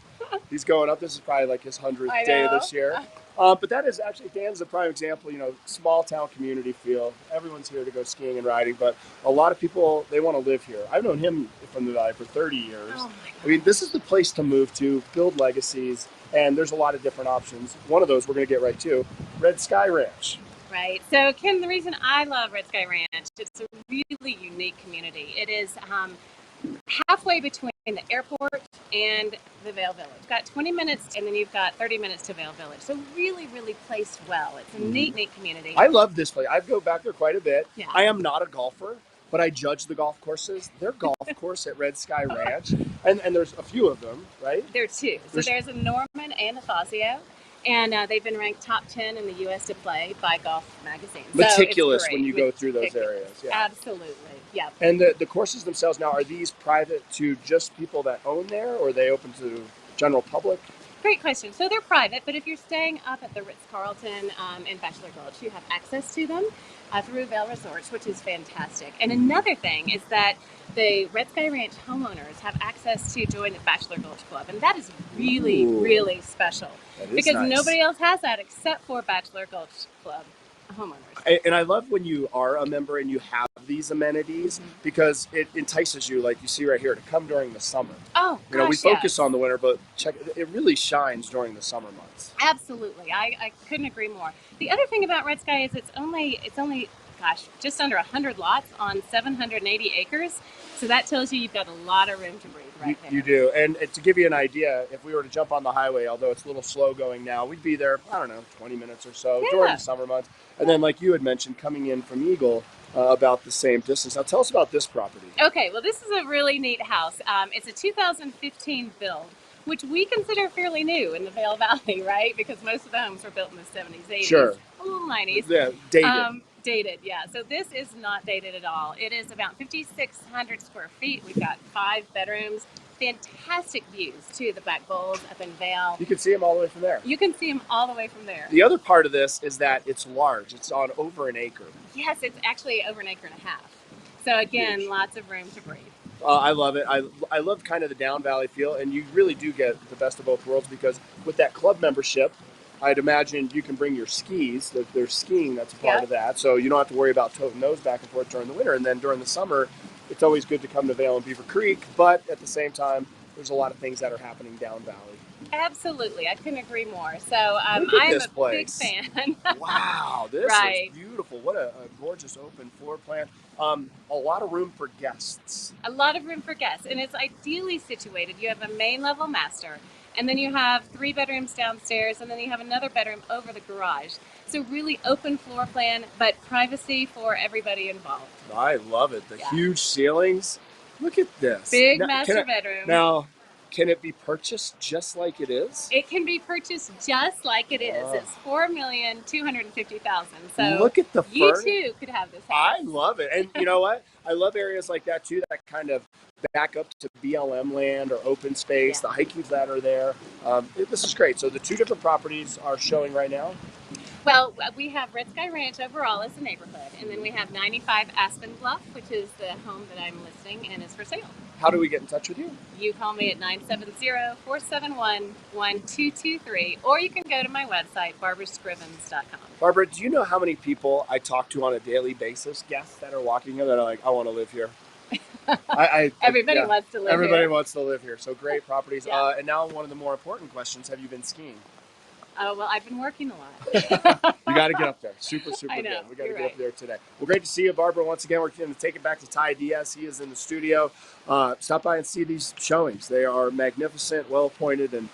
He's going up. This is probably like his 100th day this year. But that is actually, Dan's a prime example, small town community feel. Everyone's here to go skiing and riding, but a lot of people, they want to live here. I've known him from the Valley for 30 years. Oh I mean, this is the place to move to, build legacies, and there's a lot of different options. One of those we're going to get right to, Red Sky Ranch. Right. So, Kim, the reason I love Red Sky Ranch, it's a really unique community. It is halfway between the airport and the Vail Village. You've got 20 minutes, and then you've got 30 minutes to Vail Village. So really, really placed well. It's a neat community. I love this place. I go back there quite a bit. Yeah. I am not a golfer, but I judge the golf courses. Their golf course at Red Sky Ranch, and there's a few of them, right? There are two. So there's a Norman and a Fazio. And they've been ranked top 10 in the U.S. to play by Golf Magazine. Meticulous so when you go through those areas. Yeah. Absolutely. Yeah. And the courses themselves now, are these private to just people that own there, or are they open to general public? Great question. So they're private, but if you're staying up at the Ritz-Carlton in Bachelor Gulch, you have access to them through Vail Resorts, which is fantastic. And another thing is that the Red Sky Ranch homeowners have access to join the Bachelor Gulch Club, and that is really, really special. Because nice. Nobody else has that except for Bachelor Gulch Club homeowners. And I love when you are a member and you have these amenities because it entices you, like you see right here, to come during the summer. Oh, gosh, we focus on the winter, but it really shines during the summer months. Absolutely. I couldn't agree more. The other thing about Red Sky is it's only just under 100 lots on 780 acres. So that tells you you've got a lot of room to breathe right there. You do. And to give you an idea, if we were to jump on the highway, although it's a little slow going now, we'd be there, 20 minutes or so during the summer months. And then, like you had mentioned, coming in from Eagle, about the same distance. Now, tell us about this property. Okay, well, this is a really neat house. It's a 2015 build, which we consider fairly new in the Vail Valley, right? Because most of the homes were built in the 70s, 80s, sure. a little 90s. Yeah, dated. Dated, yeah. So this is not dated at all. It is about 5,600 square feet. We've got 5 bedrooms. Fantastic views to the back bowls up in Vail. You can see them all the way from there. You can see them all the way from there. The other part of this is that it's large. It's on over an acre. Yes, it's actually over an acre and a half. So again, lots of room to breathe. I love it. I love kind of the down valley feel, and you really do get the best of both worlds because with that club membership, I'd imagine you can bring your skis. There's skiing that's a part of that, so you don't have to worry about toting those back and forth during the winter. And then during the summer, it's always good to come to Vail and Beaver Creek, but at the same time, there's a lot of things that are happening down valley. Absolutely. I couldn't agree more. So I am a big fan. Wow, this is beautiful. What a gorgeous open floor plan. A lot of room for guests. A lot of room for guests, and it's ideally situated. You have a main level master, and then you have 3 bedrooms downstairs, and then you have another bedroom over the garage. So really open floor plan, but privacy for everybody involved. I love it. The huge ceilings. Look at this. Big master bedroom. Now, Can it be purchased just like it is? It can be purchased just like it is. It's $4,250,000. So look at the you furniture. too could have this house. I love it. And you know what? I love areas like that too, that kind of back up to BLM land or open space, the hikings that are there. This is great. So the 2 different properties are showing right now. Well, we have Red Sky Ranch overall as a neighborhood, and then we have 95 Aspen Bluff, which is the home that I'm listing and is for sale. How do we get in touch with you? You call me at 970-471-1223, or you can go to my website, barbarascrivens.com. Barbara, do you know how many people I talk to on a daily basis, guests that are walking in that are like, I want to live here? Everybody wants to live here. Everybody wants to live here. So great properties. Yeah. And now one of the more important questions, have you been skiing? Oh, well, I've been working a lot. You got to get up there. Super I know, good. We got to you're get right. up there today. Well, great to see you, Barbara. Once again, we're going to take it back to Ty Diaz. He is in the studio. Stop by and see these showings. They are magnificent, well appointed, and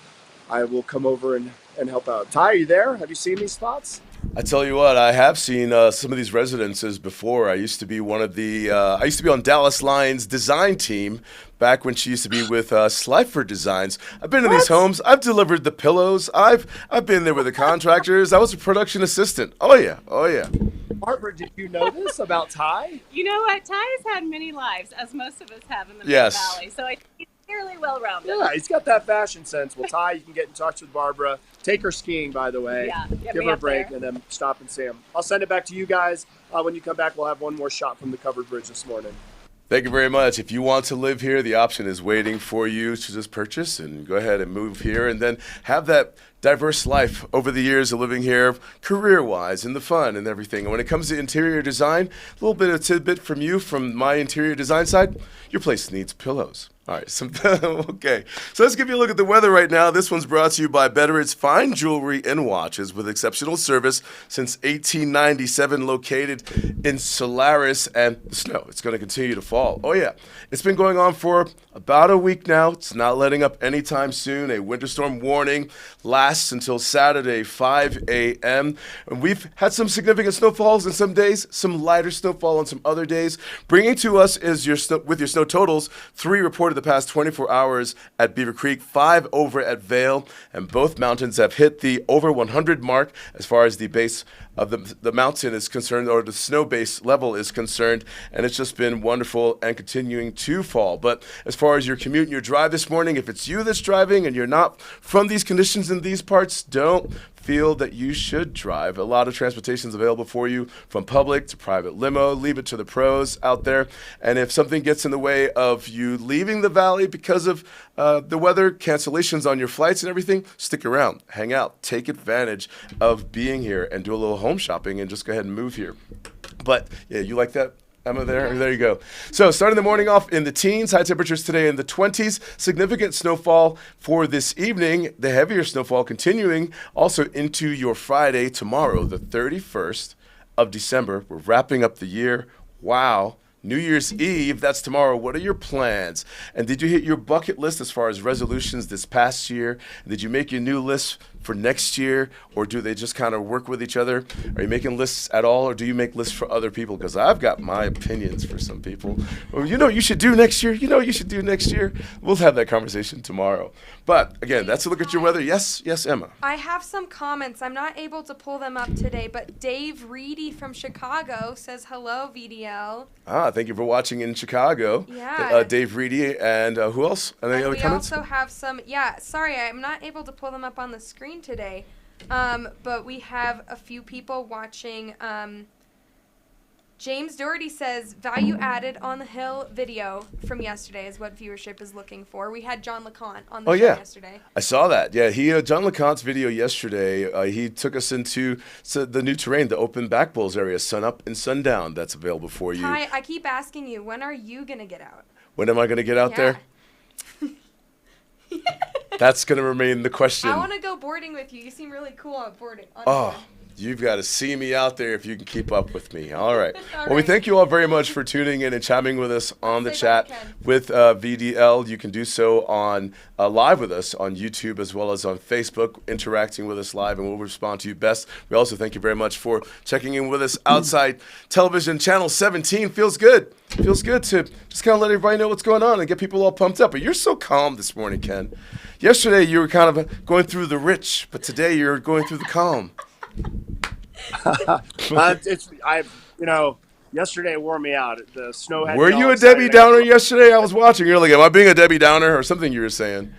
I will come over and help out. Ty, are you there? Have you seen these spots? I tell you what, I have seen some of these residences before. I used to be on Dallas Lyons' design team back when she used to be with Slifer Designs. I've been in these homes. I've delivered the pillows. I've been there with the contractors. I was a production assistant. Oh yeah. Barbara, did you know this about Ty? You know what? Ty has had many lives, as most of us have in the Yes. Valley, so I think he's fairly well-rounded. Yeah, he's got that fashion sense. Well, Ty, you can get in touch with Barbara. Take her skiing, by the way. Yeah, get Give me her a up break there. and then stop and see him. I'll send it back to you guys. When you come back, we'll have one more shot from the covered bridge this morning. Thank you very much. If you want to live here, the option is waiting for you to just purchase and go ahead and move here and then have that diverse life over the years of living here, career-wise, and the fun and everything. And when it comes to interior design, a little bit of tidbit from you, from my interior design side, your place needs pillows. All right, okay. So let's give you a look at the weather right now. This one's brought to you by Betteridge Fine Jewelry and Watches with exceptional service since 1897, located in Solaris, and the snow, it's going to continue to fall. Oh yeah, it's been going on for about a week now. It's not letting up anytime soon. A winter storm warning lasts until Saturday, 5 a.m. And we've had some significant snowfalls in some days, some lighter snowfall on some other days. Bringing to us is your snow totals. 3 reported the past 24 hours at Beaver Creek, 5 over at Vail, and both mountains have hit the over 100 mark as far as the base of the mountain is concerned, or the snow base level is concerned, and it's just been wonderful and continuing to fall. But as far as your commute and your drive this morning, if it's you that's driving and you're not from these conditions in these parts, don't feel that you should drive. A lot of transportation is available for you, from public to private limo. Leave it to the pros out there. And if something gets in the way of you leaving the valley because of the weather, cancellations on your flights and everything, stick around, hang out, take advantage of being here and do a little home shopping and just go ahead and move here. But yeah, you like that, Emma, there you go. So starting the morning off in the teens, high temperatures today in the 20s, significant snowfall for this evening, the heavier snowfall continuing also into your Friday, tomorrow, the 31st of December. We're wrapping up the year. Wow. New Year's Eve, that's tomorrow. What are your plans? And did you hit your bucket list as far as resolutions this past year? Did you make your new list for next year, or do they just kind of work with each other? Are you making lists at all, or do you make lists for other people? Because I've got my opinions for some people. Well, you know what you should do next year? You know what you should do next year? We'll have that conversation tomorrow. But again, that's a look at your weather. Yes, Emma. I have some comments. I'm not able to pull them up today, but Dave Reedy from Chicago says, hello, VDL. Thank you for watching in Chicago. Yeah. Dave Reedy, and who else? Any other comments? We also have some, sorry, I'm not able to pull them up on the screen today, but we have a few people watching. James Doherty says, value added on the Hill video from yesterday is what viewership is looking for. We had John LeConte on the show yesterday. I saw that. Yeah, John LeConte's video yesterday, he took us into the new terrain, the open back bowls area, sun up and sundown. That's available for you. Ty, I keep asking you, when are you going to get out? When am I going to get out there? That's going to remain the question. I want to go boarding with you. You seem really cool on boarding. You've got to see me out there if you can keep up with me. All right. Well, we thank you all very much for tuning in and chiming with us on the chat with VDL. You can do so on live with us on YouTube as well as on Facebook, interacting with us live, and we'll respond to you best. We also thank you very much for checking in with us outside television. Channel 17 feels good. Feels good to just kind of let everybody know what's going on and get people all pumped up. But you're so calm this morning, Ken. Yesterday you were kind of going through the rich, but today you're going through the calm. Yesterday wore me out. The snow had. Were you a Debbie Downer yesterday? I was watching. You're like, am I being a Debbie Downer or something you were saying?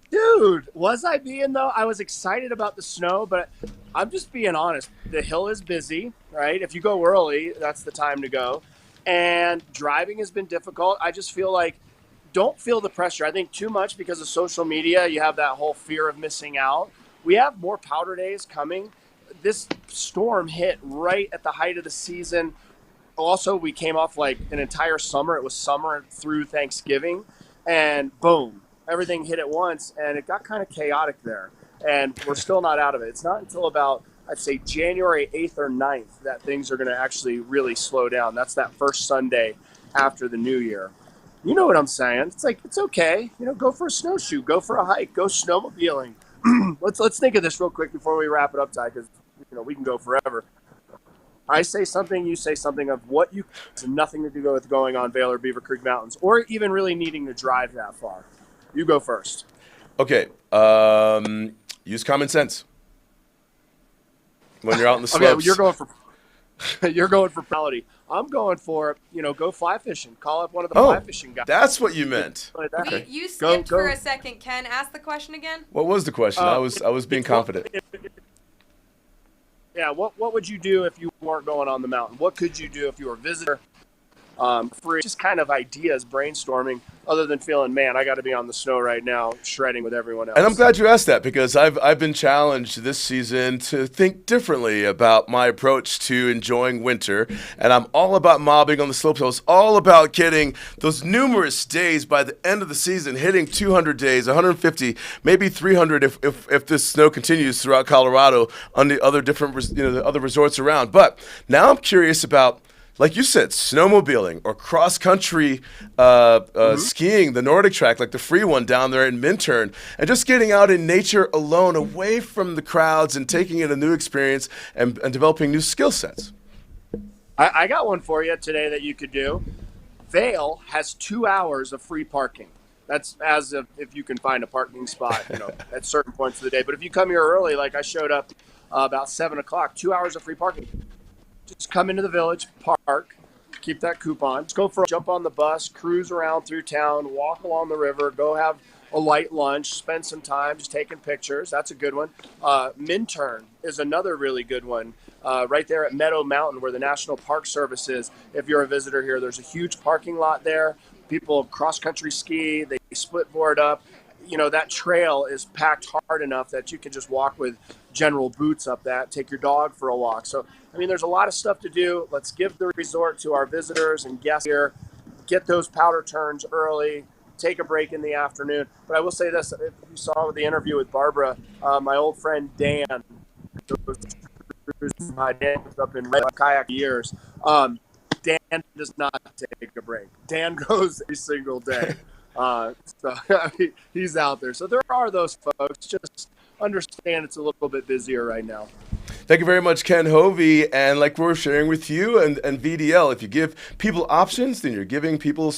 Dude, was I being though? I was excited about the snow, but I'm just being honest. The hill is busy, right? If you go early, that's the time to go. And driving has been difficult. I just feel like, don't feel the pressure. I think too much because of social media. You have that whole fear of missing out. We have more powder days coming. This storm hit right at the height of the season. Also, we came off like an entire summer. It was summer through Thanksgiving, and boom, everything hit at once, and it got kind of chaotic there. And we're still not out of it. It's not until about, I'd say, January 8th or 9th that things are going to actually really slow down. That's that first Sunday after the New Year. You know what I'm saying? It's like, it's okay. Go for a snowshoe, go for a hike, go snowmobiling. Let's think of this real quick before we wrap it up, Ty, because we can go forever. I say something, you say something of what you has nothing to do with going on Vail or Beaver Creek Mountains, or even really needing to drive that far. You go first. Okay. Use common sense when you're out in the slopes. Okay, you're going for quality. I'm going for, go fly fishing. Call up one of the fly fishing guys. That's what you meant. Okay. You skipped for a second, Ken. Ask the question again. What was the question? I was being confident. Yeah, what would you do if you weren't going on the mountain? What could you do if you were a visitor? For just kind of ideas, brainstorming, other than feeling, man, I got to be on the snow right now, shredding with everyone else. And I'm glad you asked that, because I've been challenged this season to think differently about my approach to enjoying winter, and I'm all about mobbing on the slopes. I was all about getting those numerous days by the end of the season, hitting 200 days, 150, maybe 300 if this snow continues throughout Colorado on the other different the other resorts around. But now I'm curious about, like you said, snowmobiling or cross-country skiing, the Nordic track, like the free one down there in Minturn, and just getting out in nature alone, away from the crowds, and taking in a new experience and developing new skill sets. I got one for you today that you could do. Vail has 2 hours of free parking. That's as if you can find a parking spot, at certain points of the day. But if you come here early, like I showed up about 7 o'clock, 2 hours of free parking. Just come into the village, park, keep that coupon. Just go for a jump on the bus, cruise around through town, walk along the river, go have a light lunch, spend some time just taking pictures. That's a good one. Minturn is another really good one. Right there at Meadow Mountain, where the National Park Service is. If you're a visitor here, there's a huge parking lot there. People cross-country ski, they split board up. That trail is packed hard enough that you can just walk with general boots up that, take your dog for a walk. So, there's a lot of stuff to do. Let's give the resort to our visitors and guests here. Get those powder turns early. Take a break in the afternoon. But I will say this, if you saw the interview with Barbara, my old friend Dan, Dan was up in Red Kayak years. Dan does not take a break. Dan goes every single day. He's out there. So there are those folks. Just understand it's a little bit busier right now. Thank you very much, Ken Hovey. And like we're sharing with you and VDL, if you give people options, then you're giving people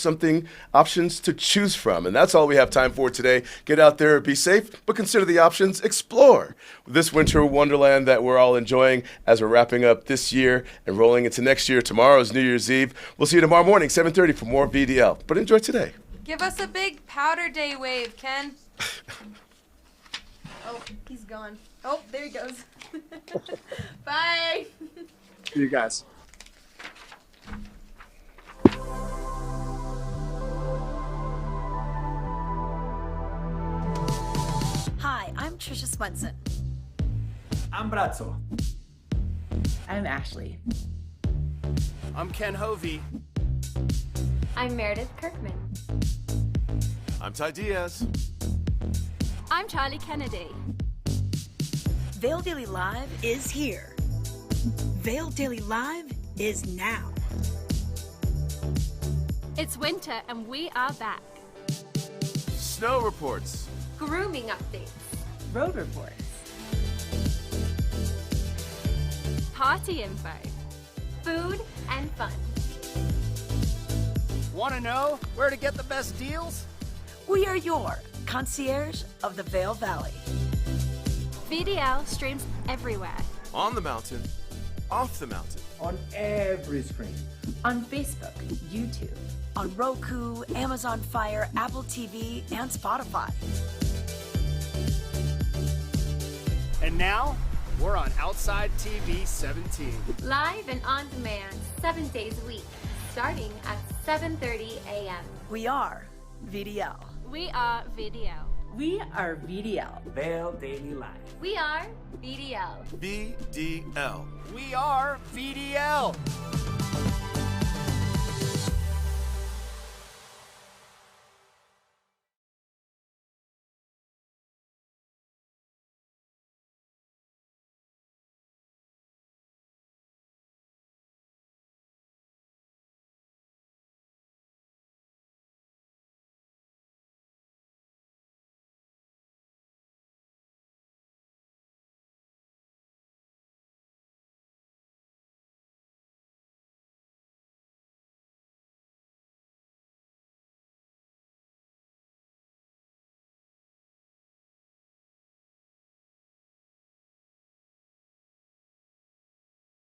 options to choose from. And that's all we have time for today. Get out there, be safe, but consider the options. Explore this winter wonderland that we're all enjoying as we're wrapping up this year and rolling into next year. Tomorrow's New Year's Eve. We'll see you tomorrow morning, 7:30 for more VDL. But enjoy today. Give us a big powder day wave, Ken. Oh, he's gone. Oh, there he goes. Bye. See you guys. Hi, I'm Tricia Swenson. I'm Brazzo. I'm Ashley. I'm Ken Hovey. I'm Meredith Kirkman. I'm Ty Diaz. I'm Charlie Kennedy. Vail Daily Live is here. Vail Daily Live is now. It's winter and we are back. Snow reports. Grooming updates. Road reports. Party info. Food and fun. Want to know where to get the best deals? We are your concierge of the Vail Valley. VDL streams everywhere. On the mountain, off the mountain. On every screen. On Facebook, YouTube. On Roku, Amazon Fire, Apple TV, and Spotify. And now, we're on Outside TV 17. Live and on demand 7 days a week, starting at 7:30 a.m. We are VDL. We are VDL. We are VDL. Vail Daily Live. We are VDL. VDL. We are VDL.